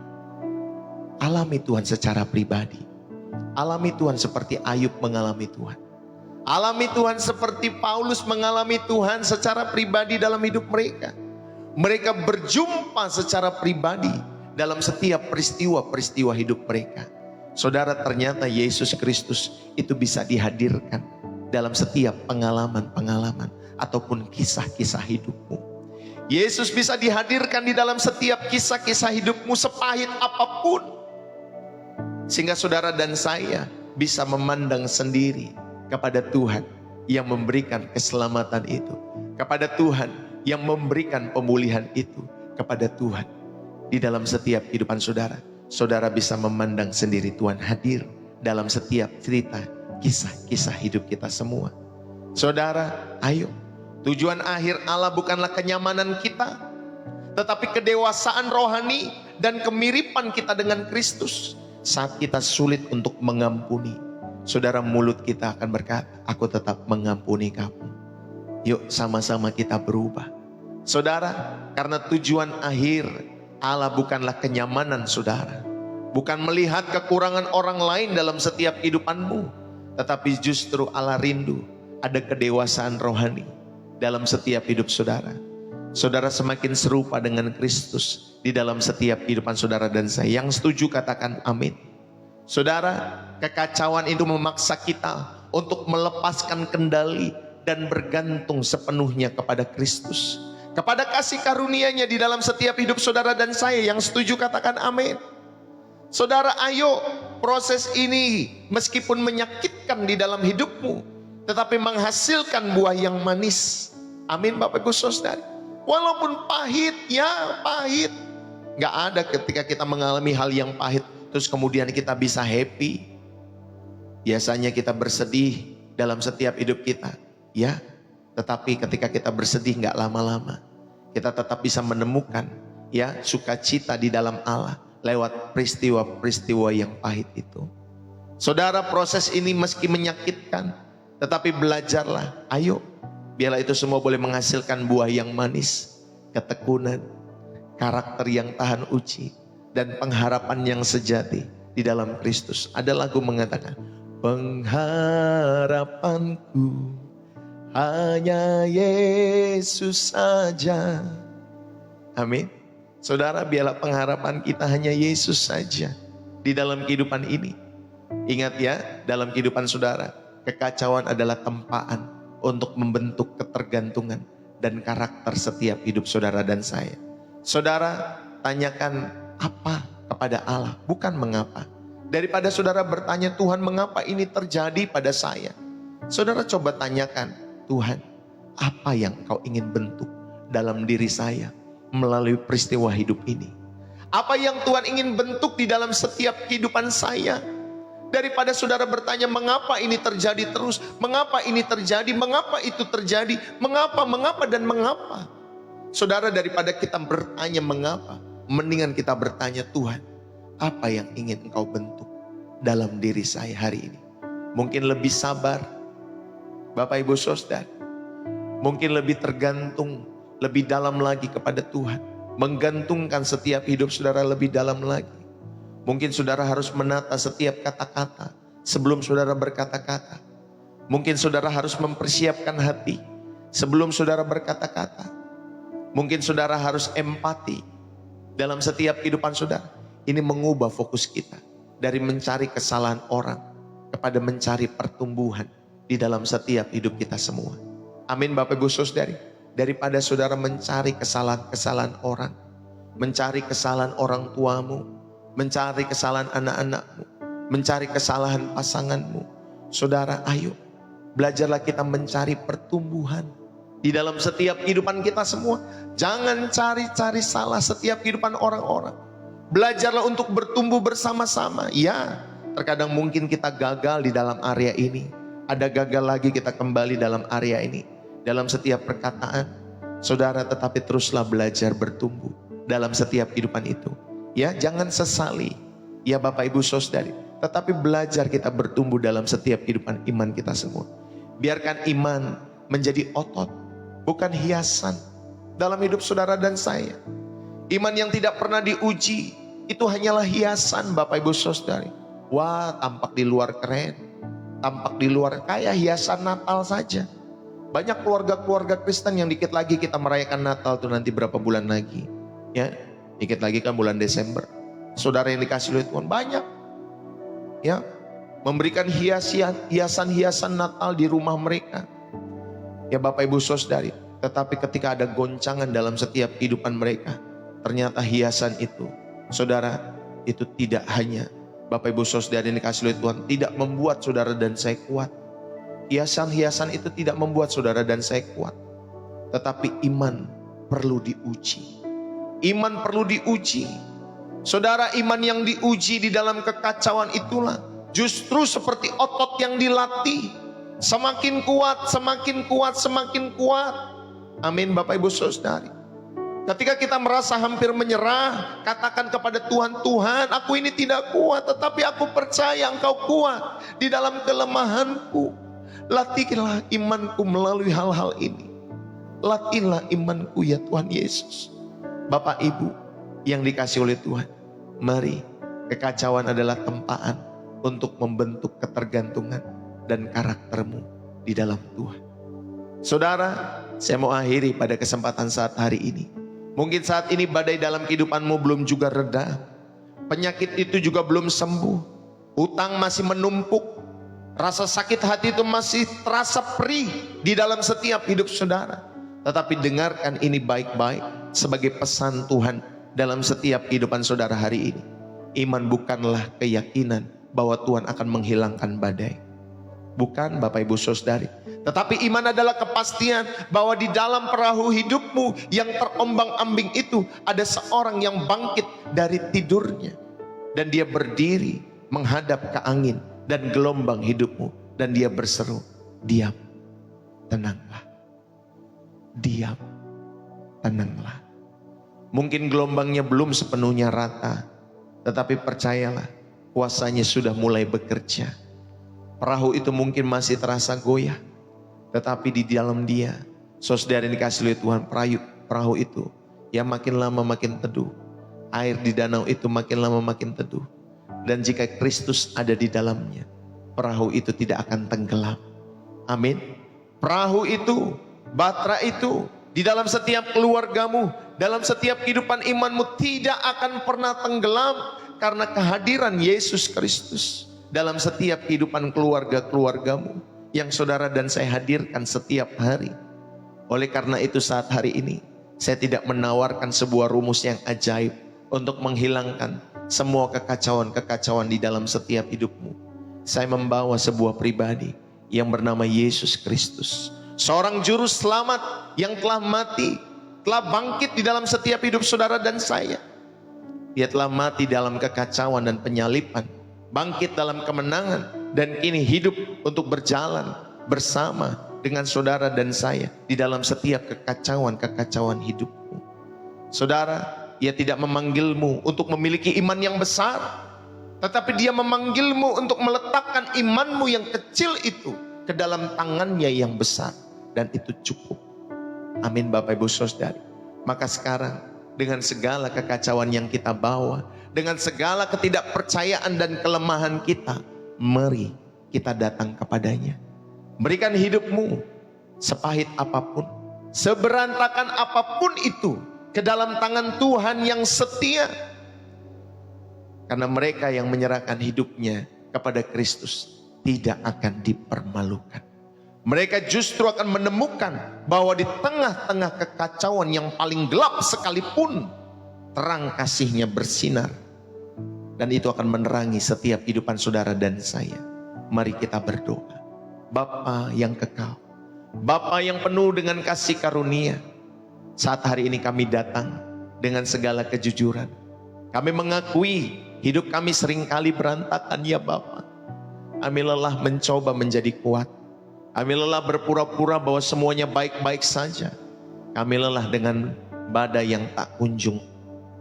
Alami Tuhan secara pribadi. Alami Tuhan seperti Ayub mengalami Tuhan. Alami Tuhan seperti Paulus mengalami Tuhan secara pribadi dalam hidup mereka. Mereka berjumpa secara pribadi dalam setiap peristiwa-peristiwa hidup mereka. Saudara, ternyata Yesus Kristus itu bisa dihadirkan dalam setiap pengalaman-pengalaman ataupun kisah-kisah hidupmu. Yesus bisa dihadirkan di dalam setiap kisah-kisah hidupmu sepahit apapun. Sehingga saudara dan saya bisa memandang sendiri kepada Tuhan yang memberikan keselamatan itu. Kepada Tuhan yang memberikan pemulihan itu. Kepada Tuhan di dalam setiap kehidupan saudara. Saudara bisa memandang sendiri Tuhan hadir dalam setiap cerita, kisah-kisah hidup kita semua. Saudara, ayo. Tujuan akhir Allah bukanlah kenyamanan kita, tetapi kedewasaan rohani dan kemiripan kita dengan Kristus. Saat kita sulit untuk mengampuni, saudara, mulut kita akan berkata, aku tetap mengampuni kamu. Yuk sama-sama kita berubah. Saudara, karena tujuan akhir Allah bukanlah kenyamanan saudara, bukan melihat kekurangan orang lain dalam setiap kehidupanmu, tetapi justru Allah rindu ada kedewasaan rohani dalam setiap hidup saudara. Saudara semakin serupa dengan Kristus di dalam setiap kehidupan saudara dan saya. Yang setuju katakan amin. Saudara, kekacauan itu memaksa kita untuk melepaskan kendali dan bergantung sepenuhnya kepada Kristus, kepada kasih karunia-Nya di dalam setiap hidup saudara dan saya. Yang setuju katakan amin. Saudara, ayo, proses ini meskipun menyakitkan di dalam hidupmu, tetapi menghasilkan buah yang manis. Amin Bapak Ibu Saudara. Walaupun pahit, ya pahit. Gak ada ketika kita mengalami hal yang pahit terus kemudian kita bisa happy. Biasanya kita bersedih dalam setiap hidup kita, ya. Tetapi ketika kita bersedih gak lama-lama, kita tetap bisa menemukan, ya, sukacita di dalam Allah lewat peristiwa-peristiwa yang pahit itu. Saudara, proses ini meski menyakitkan, tetapi belajarlah, ayo, biarlah itu semua boleh menghasilkan buah yang manis, ketekunan, karakter yang tahan uji, dan pengharapan yang sejati di dalam Kristus. Ada lagu mengatakan, pengharapanku hanya Yesus saja. Amin. Saudara, biarlah pengharapan kita hanya Yesus saja di dalam kehidupan ini. Ingat ya, dalam kehidupan saudara, kekacauan adalah tempaan untuk membentuk ketergantungan dan karakter setiap hidup saudara dan saya. Saudara, tanyakan apa kepada Allah, bukan mengapa. Daripada saudara bertanya, Tuhan mengapa ini terjadi pada saya? Saudara coba tanyakan, Tuhan, apa yang Kau ingin bentuk dalam diri saya melalui peristiwa hidup ini? Apa yang Tuhan ingin bentuk di dalam setiap kehidupan saya? Daripada saudara bertanya, mengapa ini terjadi terus? Mengapa ini terjadi? Mengapa itu terjadi? Mengapa dan mengapa? Saudara, daripada kita bertanya mengapa, mendingan kita bertanya, Tuhan, apa yang ingin Engkau bentuk dalam diri saya hari ini? Mungkin lebih sabar, Bapak Ibu Saudara. Mungkin lebih tergantung, lebih dalam lagi kepada Tuhan. Menggantungkan setiap hidup saudara lebih dalam lagi. Mungkin saudara harus menata setiap kata-kata sebelum saudara berkata-kata. Mungkin saudara harus mempersiapkan hati sebelum saudara berkata-kata. Mungkin saudara harus empati dalam setiap kehidupan saudara. Ini mengubah fokus kita dari mencari kesalahan orang kepada mencari pertumbuhan di dalam setiap hidup kita semua. Amin Bapak Ibu Saudari. Daripada saudara mencari kesalahan-kesalahan orang, mencari kesalahan orang tuamu, mencari kesalahan anak-anakmu, mencari kesalahan pasanganmu, saudara, ayo belajarlah kita mencari pertumbuhan di dalam setiap kehidupan kita semua. Jangan cari-cari salah setiap kehidupan orang-orang. Belajarlah untuk bertumbuh bersama-sama. Ya, terkadang mungkin kita gagal di dalam area ini. Ada gagal lagi kita kembali dalam area ini. Dalam setiap perkataan, saudara, tetapi teruslah belajar bertumbuh dalam setiap kehidupan itu. Ya, jangan sesali. Ya Bapak Ibu Saudari, tetapi belajar kita bertumbuh dalam setiap kehidupan iman kita semua. Biarkan iman menjadi otot, bukan hiasan dalam hidup saudara dan saya. Iman yang tidak pernah diuji, itu hanyalah hiasan Bapak Ibu Saudari. Wah, tampak di luar keren, tampak di luar kayak hiasan Natal saja. Banyak keluarga-keluarga Kristen yang dikit lagi kita merayakan Natal tuh nanti berapa bulan lagi. Ya, dikit lagi kan bulan Desember. Saudara yang dikasih oleh Tuhan banyak. Ya, memberikan hiasan-hiasan Natal di rumah mereka. Ya Bapak Ibu Saudari, tetapi ketika ada goncangan dalam setiap kehidupan mereka, ternyata hiasan itu, saudara, itu tidak hanya Bapak Ibu Saudari yang dikasih oleh Tuhan, tidak membuat saudara dan saya kuat. Hiasan-hiasan itu tidak membuat saudara dan saya kuat. Tetapi iman perlu diuji. Iman perlu diuji. Saudara, iman yang diuji di dalam kekacauan itulah justru seperti otot yang dilatih. Semakin kuat, semakin kuat, semakin kuat. Amin Bapak Ibu Saudari. Ketika kita merasa hampir menyerah, katakan kepada Tuhan, Tuhan, aku ini tidak kuat, tetapi aku percaya Engkau kuat di dalam kelemahanku. Latihlah imanku melalui hal-hal ini. Latihlah imanku ya Tuhan Yesus. Bapak Ibu yang dikasih oleh Tuhan, mari, kekacauan adalah tempaan untuk membentuk ketergantungan dan karaktermu di dalam Tuhan. Saudara, saya mau akhiri pada kesempatan saat hari ini. Mungkin saat ini badai dalam kehidupanmu belum juga reda. Penyakit itu juga belum sembuh. Hutang masih menumpuk. Rasa sakit hati itu masih terasa perih di dalam setiap hidup saudara. Tetapi dengarkan ini baik-baik sebagai pesan Tuhan dalam setiap kehidupan saudara hari ini. Iman bukanlah keyakinan bahwa Tuhan akan menghilangkan badai. Bukan Bapak Ibu Saudari. Tetapi iman adalah kepastian bahwa di dalam perahu hidupmu yang terombang-ambing itu ada seorang yang bangkit dari tidurnya. Dan dia berdiri menghadap ke angin dan gelombang hidupmu. Dan dia berseru, diam, tenanglah. Diam, tenanglah. Mungkin gelombangnya belum sepenuhnya rata. Tetapi percayalah, kuasanya sudah mulai bekerja. Perahu itu mungkin masih terasa goyah. Tetapi di dalam dia, saudara yang dikasih oleh Tuhan, perahu itu ya makin lama makin teduh. Air di danau itu makin lama makin teduh. Dan jika Kristus ada di dalamnya, perahu itu tidak akan tenggelam. Amin. Perahu itu, batra itu, di dalam setiap keluargamu, dalam setiap kehidupan imanmu tidak akan pernah tenggelam. Karena kehadiran Yesus Kristus dalam setiap kehidupan keluarga-keluargamu yang saudara dan saya hadirkan setiap hari. Oleh karena itu saat hari ini, saya tidak menawarkan sebuah rumus yang ajaib untuk menghilangkan semua kekacauan-kekacauan di dalam setiap hidupmu. Saya membawa sebuah pribadi yang bernama Yesus Kristus. Seorang juru selamat yang telah mati, telah bangkit di dalam setiap hidup saudara dan saya. Dia telah mati dalam kekacauan dan penyalipan, bangkit dalam kemenangan, dan kini hidup untuk berjalan bersama dengan saudara dan saya di dalam setiap kekacauan-kekacauan hidupmu. Saudara, Dia tidak memanggilmu untuk memiliki iman yang besar, tetapi Dia memanggilmu untuk meletakkan imanmu yang kecil itu ke dalam tangannya yang besar, dan itu cukup. Amin Bapak Ibu Saudari. Maka sekarang dengan segala kekacauan yang kita bawa, dengan segala ketidakpercayaan dan kelemahan kita, mari kita datang kepadanya. Berikan hidupmu sepahit apapun, seberantakan apapun itu, ke dalam tangan Tuhan yang setia. Karena mereka yang menyerahkan hidupnya kepada Kristus tidak akan dipermalukan. Mereka justru akan menemukan bahwa di tengah-tengah kekacauan yang paling gelap sekalipun, terang kasih-Nya bersinar. Dan itu akan menerangi setiap kehidupan saudara dan saya. Mari kita berdoa. Bapa yang kekal, Bapa yang penuh dengan kasih karunia, saat hari ini kami datang dengan segala kejujuran. Kami mengakui hidup kami seringkali berantakan ya Bapa. Kami lelah mencoba menjadi kuat. Kami lelah berpura-pura bahwa semuanya baik-baik saja. Kami lelah dengan badai yang tak kunjung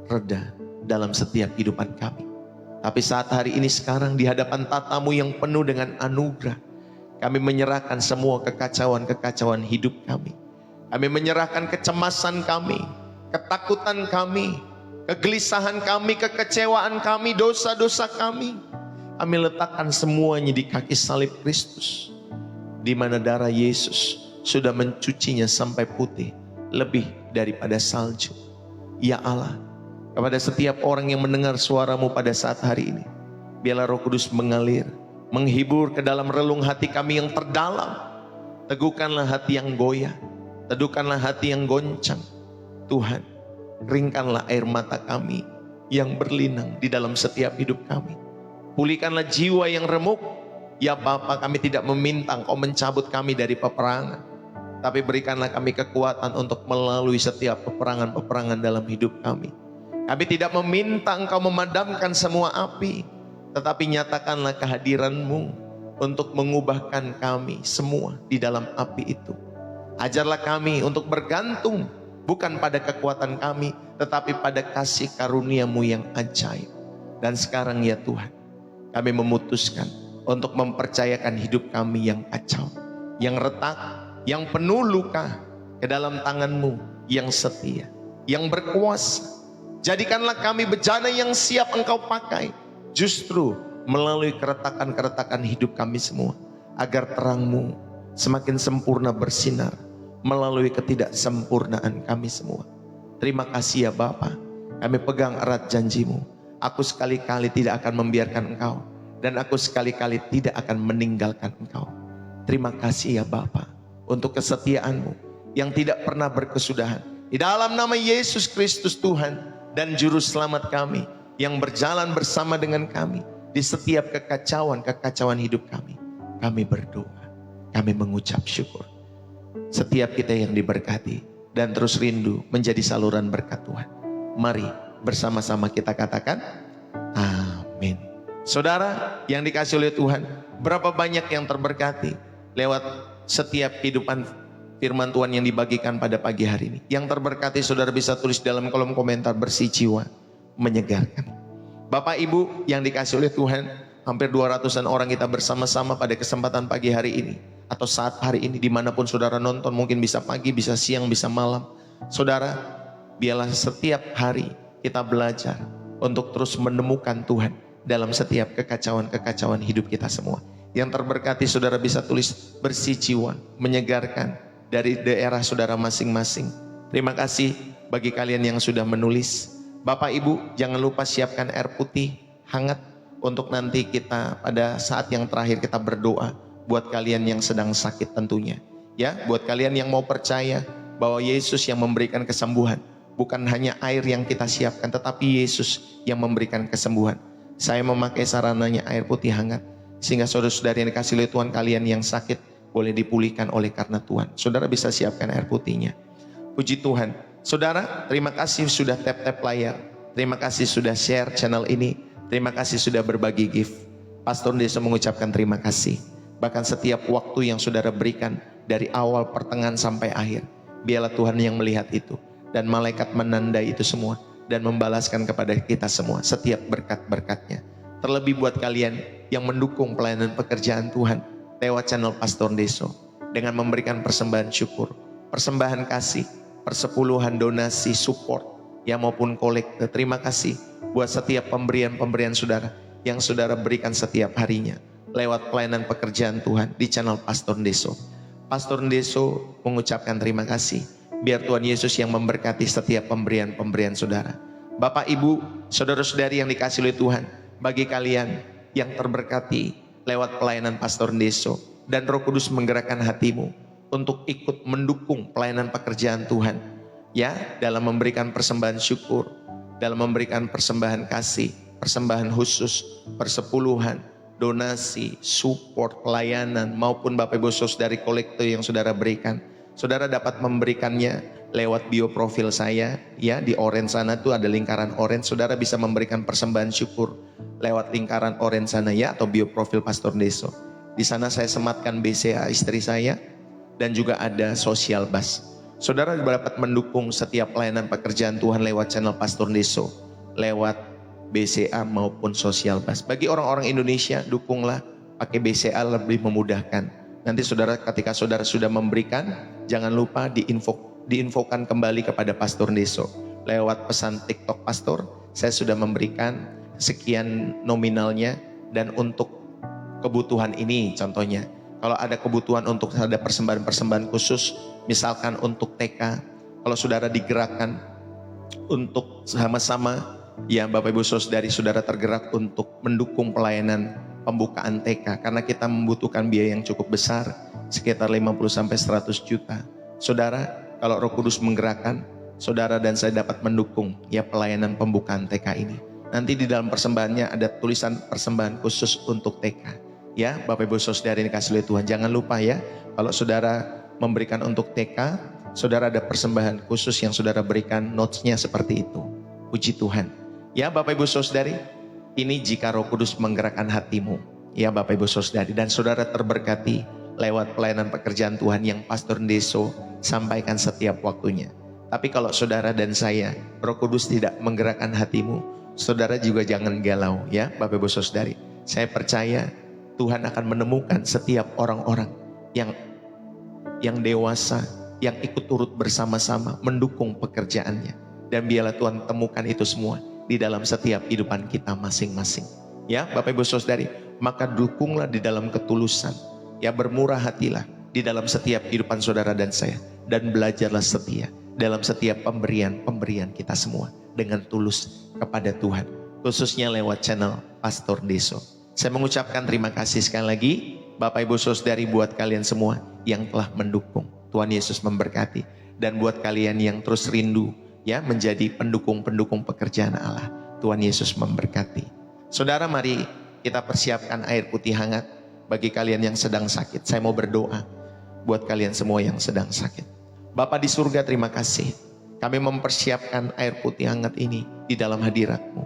reda dalam setiap kehidupan kami. Tapi saat hari ini sekarang di hadapan tatamu yang penuh dengan anugerah, kami menyerahkan semua kekacauan-kekacauan hidup kami. Kami menyerahkan kecemasan kami, ketakutan kami, kegelisahan kami, kekecewaan kami, dosa-dosa kami. Kami letakkan semuanya di kaki salib Kristus, di mana darah Yesus sudah mencucinya sampai putih, lebih daripada salju. Ya Allah, kepada setiap orang yang mendengar suara-Mu pada saat hari ini, biarlah Roh Kudus mengalir, menghibur ke dalam relung hati kami yang terdalam. Teguhkanlah hati yang goyah, teduhkanlah hati yang goncang. Tuhan, keringkanlah air mata kami yang berlinang di dalam setiap hidup kami. Pulihkanlah jiwa yang remuk. Ya Bapa, kami tidak meminta Engkau mencabut kami dari peperangan, tapi berikanlah kami kekuatan untuk melalui setiap peperangan-peperangan dalam hidup kami. Kami tidak meminta Engkau memadamkan semua api, tetapi nyatakanlah kehadiran-Mu untuk mengubahkan kami semua di dalam api itu. Ajarlah kami untuk bergantung bukan pada kekuatan kami, tetapi pada kasih karunia-Mu yang ajaib. Dan sekarang ya Tuhan, kami memutuskan untuk mempercayakan hidup kami yang kacau, yang retak, yang penuh luka ke dalam tangan-Mu yang setia, yang berkuasa. Jadikanlah kami bejana yang siap Engkau pakai, justru melalui keretakan-keretakan hidup kami semua, agar terang-Mu semakin sempurna bersinar melalui ketidaksempurnaan kami semua. Terima kasih ya Bapa, kami pegang erat janji-Mu. Aku sekali-kali tidak akan membiarkan Engkau, dan aku sekali-kali tidak akan meninggalkan Engkau. Terima kasih ya Bapa untuk kesetiaan-Mu yang tidak pernah berkesudahan. Di dalam nama Yesus Kristus Tuhan dan Juru Selamat kami, yang berjalan bersama dengan kami di setiap kekacauan hidup kami, kami berdoa, kami mengucap syukur. Setiap kita yang diberkati dan terus rindu menjadi saluran berkat Tuhan, mari bersama-sama kita katakan amin. Saudara yang dikasihi oleh Tuhan, berapa banyak yang terberkati lewat setiap kehidupan firman Tuhan yang dibagikan pada pagi hari ini. Yang terberkati saudara bisa tulis dalam kolom komentar, bersih jiwa, menyegarkan. Bapak Ibu yang dikasihi oleh Tuhan, hampir 200-an orang kita bersama-sama pada kesempatan pagi hari ini, atau saat hari ini dimanapun saudara nonton, mungkin bisa pagi, bisa siang, bisa malam. Saudara, biarlah setiap hari kita belajar untuk terus menemukan Tuhan dalam setiap kekacauan-kekacauan hidup kita semua. Yang terberkati saudara bisa tulis bersih jiwa, menyegarkan dari daerah saudara masing-masing. Terima kasih bagi kalian yang sudah menulis. Bapak Ibu jangan lupa siapkan air putih hangat untuk nanti kita pada saat yang terakhir kita berdoa buat kalian yang sedang sakit tentunya. Ya, buat kalian yang mau percaya bahwa Yesus yang memberikan kesembuhan. Bukan hanya air yang kita siapkan, tetapi Yesus yang memberikan kesembuhan. Saya memakai sarananya air putih hangat, sehingga saudara-saudari yang dikasihi oleh Tuhan, kalian yang sakit boleh dipulihkan oleh karena Tuhan. Saudara bisa siapkan air putihnya. Puji Tuhan. Saudara, terima kasih sudah tap-tap layar. Terima kasih sudah share channel ini. Terima kasih sudah berbagi gift. Pastor Deso mengucapkan terima kasih. Bahkan setiap waktu yang saudara berikan dari awal pertengahan sampai akhir, biarlah Tuhan yang melihat itu. Dan malaikat menandai itu semua dan membalaskan kepada kita semua setiap berkat-berkatnya. Terlebih buat kalian yang mendukung pelayanan pekerjaan Tuhan lewat channel Pastor Deso dengan memberikan persembahan syukur, persembahan kasih, persepuluhan, donasi, support ya maupun kolekte. Terima kasih buat setiap pemberian-pemberian saudara yang saudara berikan setiap harinya lewat pelayanan pekerjaan Tuhan di channel Pastor Ndeso. Pastor Ndeso mengucapkan terima kasih. Biar Tuhan Yesus yang memberkati setiap pemberian-pemberian saudara. Bapak, Ibu, saudara-saudari yang dikasihi oleh Tuhan, bagi kalian yang terberkati lewat pelayanan Pastor Ndeso dan Roh Kudus menggerakkan hatimu untuk ikut mendukung pelayanan pekerjaan Tuhan, ya, dalam memberikan persembahan syukur, dalam memberikan persembahan kasih, persembahan khusus, persepuluhan, donasi, support, pelayanan, maupun Bapak Ibu saudari kolekte yang saudara berikan. Saudara dapat memberikannya lewat bio profil saya, ya, di orange sana tuh ada lingkaran orange. Saudara bisa memberikan persembahan syukur lewat lingkaran orange sana, ya, atau bio profil Pastor Ndeso. Di sana saya sematkan BCA istri saya dan juga ada social bus. Saudara dapat mendukung setiap pelayanan pekerjaan Tuhan lewat channel Pastor Ndeso, lewat BCA maupun social bus. Bagi orang-orang Indonesia, dukunglah pakai BCA, lebih memudahkan. Nanti saudara, ketika saudara sudah memberikan, jangan lupa diinfokan kembali kepada Pastor Ndeso lewat pesan TikTok Pastor. Saya sudah memberikan sekian nominalnya, dan untuk kebutuhan ini contohnya, kalau ada kebutuhan untuk ada persembahan-persembahan khusus, misalkan untuk TK, kalau saudara digerakkan untuk sama-sama, ya Bapak Ibu saudari, saudara tergerak untuk mendukung pelayanan pembukaan TK, karena kita membutuhkan biaya yang cukup besar, sekitar 50-100 juta. Saudara, kalau Roh Kudus menggerakkan, saudara dan saya dapat mendukung, ya, pelayanan pembukaan TK ini. Nanti di dalam persembahannya ada tulisan persembahan khusus untuk TK. Ya, Bapak Ibu saudari yang dikasihi oleh Tuhan, jangan lupa ya, kalau saudara memberikan untuk TK, saudara ada persembahan khusus yang saudara berikan, notes-nya seperti itu. Puji Tuhan. Ya, Bapak Ibu saudari, ini jika Roh Kudus menggerakkan hatimu, ya Bapak Ibu saudari, dan saudara terberkati lewat pelayanan pekerjaan Tuhan yang Pastor Ndeso sampaikan setiap waktunya. Tapi kalau saudara dan saya, Roh Kudus tidak menggerakkan hatimu, saudara juga jangan galau, ya Bapak Ibu saudari. Saya percaya Tuhan akan menemukan setiap orang-orang yang dewasa, yang ikut turut bersama-sama mendukung pekerjaannya. Dan biarlah Tuhan temukan itu semua di dalam setiap kehidupan kita masing-masing. Ya Bapak Ibu saudari, maka dukunglah di dalam ketulusan. Ya, bermurah hatilah di dalam setiap kehidupan saudara dan saya. Dan belajarlah setia dalam setiap pemberian-pemberian kita semua dengan tulus kepada Tuhan. Khususnya lewat channel Pastor Ndeso. Saya mengucapkan terima kasih sekali lagi Bapak Ibu saudari buat kalian semua yang telah mendukung. Tuhan Yesus memberkati. Dan buat kalian yang terus rindu, ya, menjadi pendukung-pendukung pekerjaan Allah, Tuhan Yesus memberkati. Saudara, mari kita persiapkan air putih hangat bagi kalian yang sedang sakit. Saya mau berdoa buat kalian semua yang sedang sakit. Bapa di surga, terima kasih. Kami mempersiapkan air putih hangat ini di dalam hadirat-Mu.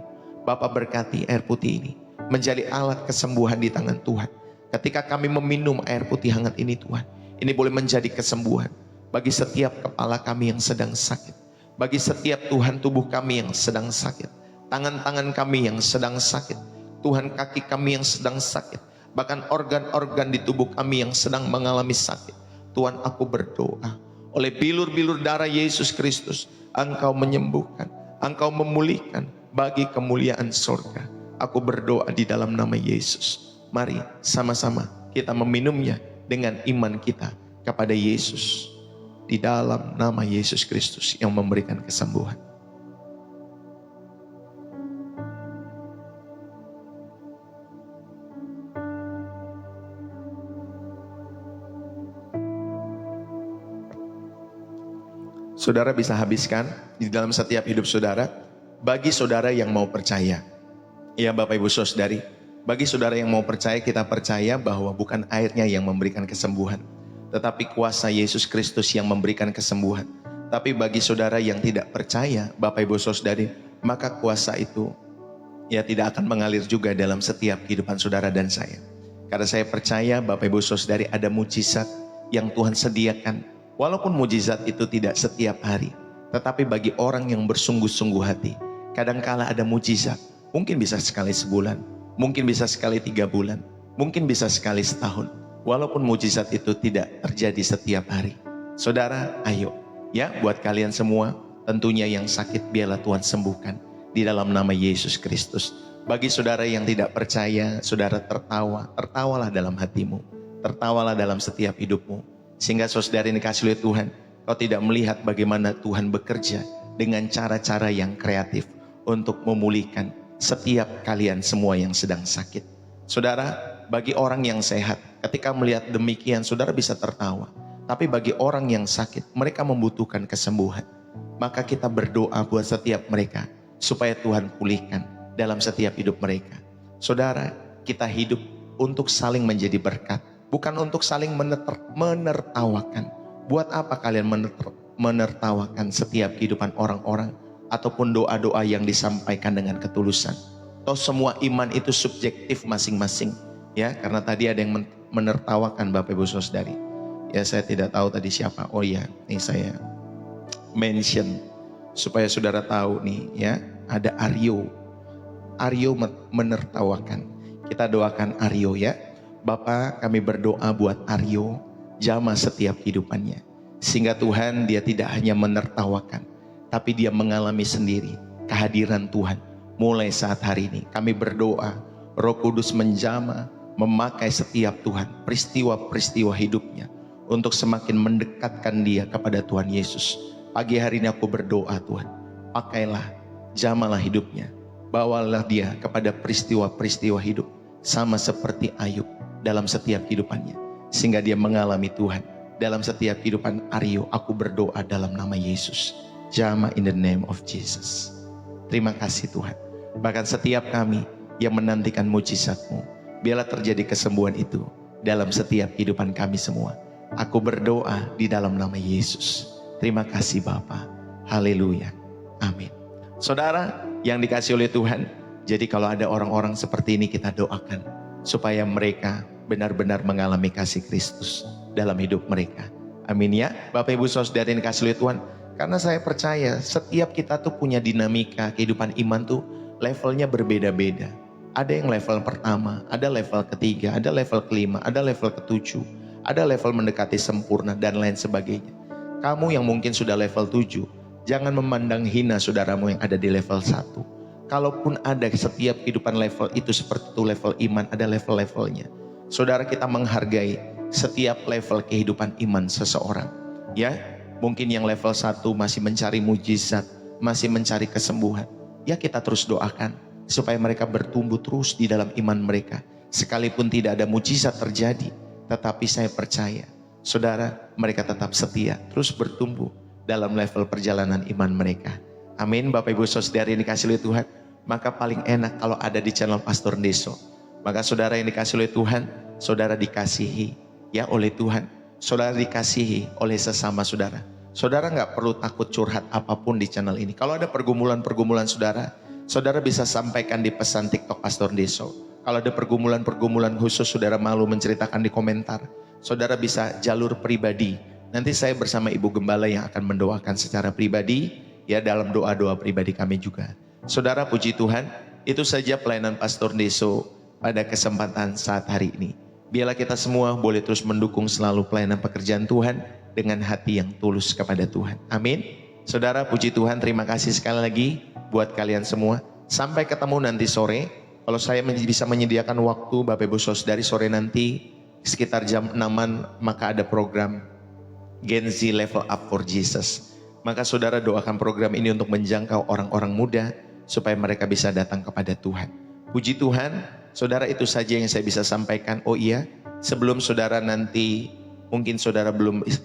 Bapa, berkati air putih ini menjadi alat kesembuhan di tangan Tuhan. Ketika kami meminum air putih hangat ini Tuhan, ini boleh menjadi kesembuhan bagi setiap kepala kami yang sedang sakit. Bagi setiap Tuhan tubuh kami yang sedang sakit, tangan-tangan kami yang sedang sakit, Tuhan kaki kami yang sedang sakit, bahkan organ-organ di tubuh kami yang sedang mengalami sakit. Tuhan, aku berdoa oleh bilur-bilur darah Yesus Kristus, Engkau menyembuhkan, Engkau memulihkan bagi kemuliaan surga. Aku berdoa di dalam nama Yesus. Mari sama-sama kita meminumnya dengan iman kita kepada Yesus. Di dalam nama Yesus Kristus yang memberikan kesembuhan. Saudara bisa habiskan di dalam setiap hidup saudara. Bagi saudara yang mau percaya, ya Bapak Ibu saudari, bagi saudara yang mau percaya, kita percaya bahwa bukan airnya yang memberikan kesembuhan, tetapi kuasa Yesus Kristus yang memberikan kesembuhan. Tapi bagi saudara yang tidak percaya, Bapak Ibu saudari, maka kuasa itu ya tidak akan mengalir juga dalam setiap kehidupan saudara dan saya. Karena saya percaya Bapak Ibu saudari, ada mujizat yang Tuhan sediakan. Walaupun mujizat itu tidak setiap hari, tetapi bagi orang yang bersungguh-sungguh hati, kadangkala ada mujizat. Mungkin bisa sekali sebulan, mungkin bisa sekali 3 bulan, mungkin bisa sekali setahun. Walaupun mujizat itu tidak terjadi setiap hari. Saudara, ayo ya, buat kalian semua tentunya yang sakit biarlah Tuhan sembuhkan di dalam nama Yesus Kristus. Bagi saudara yang tidak percaya, saudara tertawalah dalam hatimu, tertawalah dalam setiap hidupmu, sehingga saudara ini dikasih oleh Tuhan, kau tidak melihat bagaimana Tuhan bekerja dengan cara-cara yang kreatif untuk memulihkan setiap kalian semua yang sedang sakit. Saudara, bagi orang yang sehat, ketika melihat demikian, saudara bisa tertawa. Tapi bagi orang yang sakit, mereka membutuhkan kesembuhan. Maka kita berdoa buat setiap mereka, supaya Tuhan pulihkan dalam setiap hidup mereka. Saudara, kita hidup untuk saling menjadi berkat, bukan untuk saling menertawakan. Buat apa kalian menertawakan setiap kehidupan orang-orang ataupun doa-doa yang disampaikan dengan ketulusan? Toh semua iman itu subjektif masing-masing, ya. Karena tadi ada yang menertawakan Bapak Ibu Saudari. Ya, saya tidak tahu tadi siapa. Oh ya, ini saya mention supaya saudara tahu nih, ya. Ada Aryo menertawakan. Kita doakan Aryo, ya. Bapak, kami berdoa buat Aryo, jamah setiap kehidupannya, sehingga Tuhan dia tidak hanya menertawakan, tapi dia mengalami sendiri kehadiran Tuhan. Mulai saat hari ini kami berdoa, Roh Kudus menjamah, memakai setiap Tuhan peristiwa-peristiwa hidupnya untuk semakin mendekatkan dia kepada Tuhan Yesus. Pagi hari ini aku berdoa, Tuhan, pakailah, jamalah hidupnya, bawalah dia kepada peristiwa-peristiwa hidup sama seperti Ayub dalam setiap kehidupannya, sehingga dia mengalami Tuhan dalam setiap kehidupan Aryo. Aku berdoa dalam nama Yesus, jamah in the name of Jesus. Terima kasih Tuhan. Bahkan setiap kami yang menantikan mujizat-Mu, biarlah terjadi kesembuhan itu dalam setiap kehidupan kami semua. Aku berdoa di dalam nama Yesus. Terima kasih Bapa. Haleluya. Amin. Saudara yang dikasih oleh Tuhan, jadi kalau ada orang-orang seperti ini kita doakan supaya mereka benar-benar mengalami kasih Kristus dalam hidup mereka. Amin ya. Bapak Ibu Saudara yang dikasih oleh Tuhan, karena saya percaya setiap kita tuh punya dinamika kehidupan iman tuh levelnya berbeda-beda. Ada yang level pertama, ada level ketiga, ada level kelima, ada level ketujuh, ada level mendekati sempurna dan lain sebagainya. Kamu yang mungkin sudah level 7, jangan memandang hina saudaramu yang ada di level 1. Kalaupun ada setiap kehidupan level itu seperti itu, level iman ada level-levelnya. Saudara, kita menghargai setiap level kehidupan iman seseorang. Ya, mungkin yang level 1 masih mencari mujizat, masih mencari kesembuhan. Ya, kita terus doakan supaya mereka bertumbuh terus di dalam iman mereka. Sekalipun tidak ada mujizat terjadi, tetapi saya percaya, saudara, mereka tetap setia, terus bertumbuh dalam level perjalanan iman mereka. Amin. Bapak Ibu Saudara yang dikasih oleh Tuhan, maka paling enak kalau ada di channel Pastor Deso. Maka saudara yang dikasih oleh Tuhan, saudara dikasihi ya oleh Tuhan, saudara dikasihi oleh sesama saudara. Saudara nggak perlu takut curhat apapun di channel ini. Kalau ada pergumulan-pergumulan saudara, saudara bisa sampaikan di pesan TikTok Pastor Deso. Kalau ada pergumulan-pergumulan khusus saudara malu menceritakan di komentar, saudara bisa jalur pribadi. Nanti saya bersama Ibu Gembala yang akan mendoakan secara pribadi, ya, dalam doa-doa pribadi kami juga. Saudara, puji Tuhan, itu saja pelayanan Pastor Deso pada kesempatan saat hari ini. Biarlah kita semua boleh terus mendukung selalu pelayanan pekerjaan Tuhan dengan hati yang tulus kepada Tuhan. Amin. Saudara, puji Tuhan, terima kasih sekali lagi buat kalian semua. Sampai ketemu nanti sore. Kalau saya bisa menyediakan waktu, Bapak Ibu Saudari, sore nanti sekitar jam 6-an, maka ada program Gen Z Level Up for Jesus. Maka saudara doakan program ini untuk menjangkau orang-orang muda supaya mereka bisa datang kepada Tuhan. Puji Tuhan, saudara, itu saja yang saya bisa sampaikan. Oh iya, sebelum saudara nanti, mungkin saudara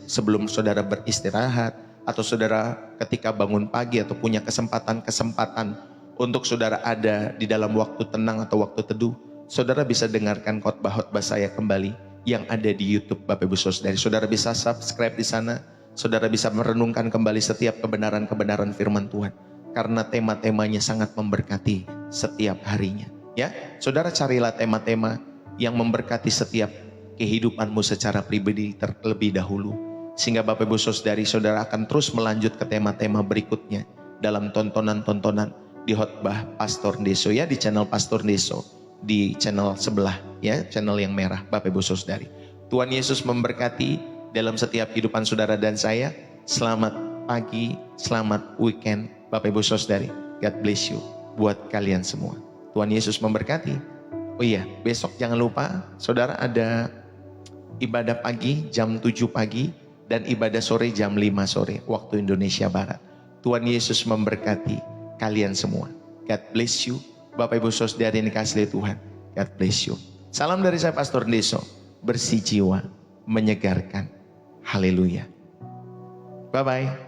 sebelum saudara beristirahat, atau saudara ketika bangun pagi atau punya kesempatan untuk saudara ada di dalam waktu tenang atau waktu teduh, saudara bisa dengarkan khotbah-khotbah saya kembali yang ada di YouTube Bapak Ibu Saudari. Saudara bisa subscribe di sana, saudara bisa merenungkan kembali setiap kebenaran-kebenaran firman Tuhan, karena tema-temanya sangat memberkati setiap harinya. Ya, saudara, carilah tema-tema yang memberkati setiap kehidupanmu secara pribadi terlebih dahulu, sehingga Bapak Ibu Saudari, saudara akan terus melanjut ke tema-tema berikutnya dalam tontonan-tontonan di khotbah Pastor Deso, ya, di channel Pastor Deso, di channel sebelah, ya, channel yang merah Bapak Ibu Saudari. Tuhan Yesus memberkati dalam setiap kehidupan saudara dan saya. Selamat pagi, Selamat weekend Bapak Ibu Saudari. God bless you buat kalian semua. Tuhan Yesus memberkati. Oh iya, besok jangan lupa saudara ada ibadah pagi jam 7 pagi dan ibadah sore jam 5 sore waktu Indonesia Barat. Tuhan Yesus memberkati kalian semua. God bless you. Bapak Ibu Saudari yang dikasihi Tuhan. God bless you. Salam dari saya Pastor Deso. Bersih jiwa, menyegarkan. Haleluya. Bye-bye.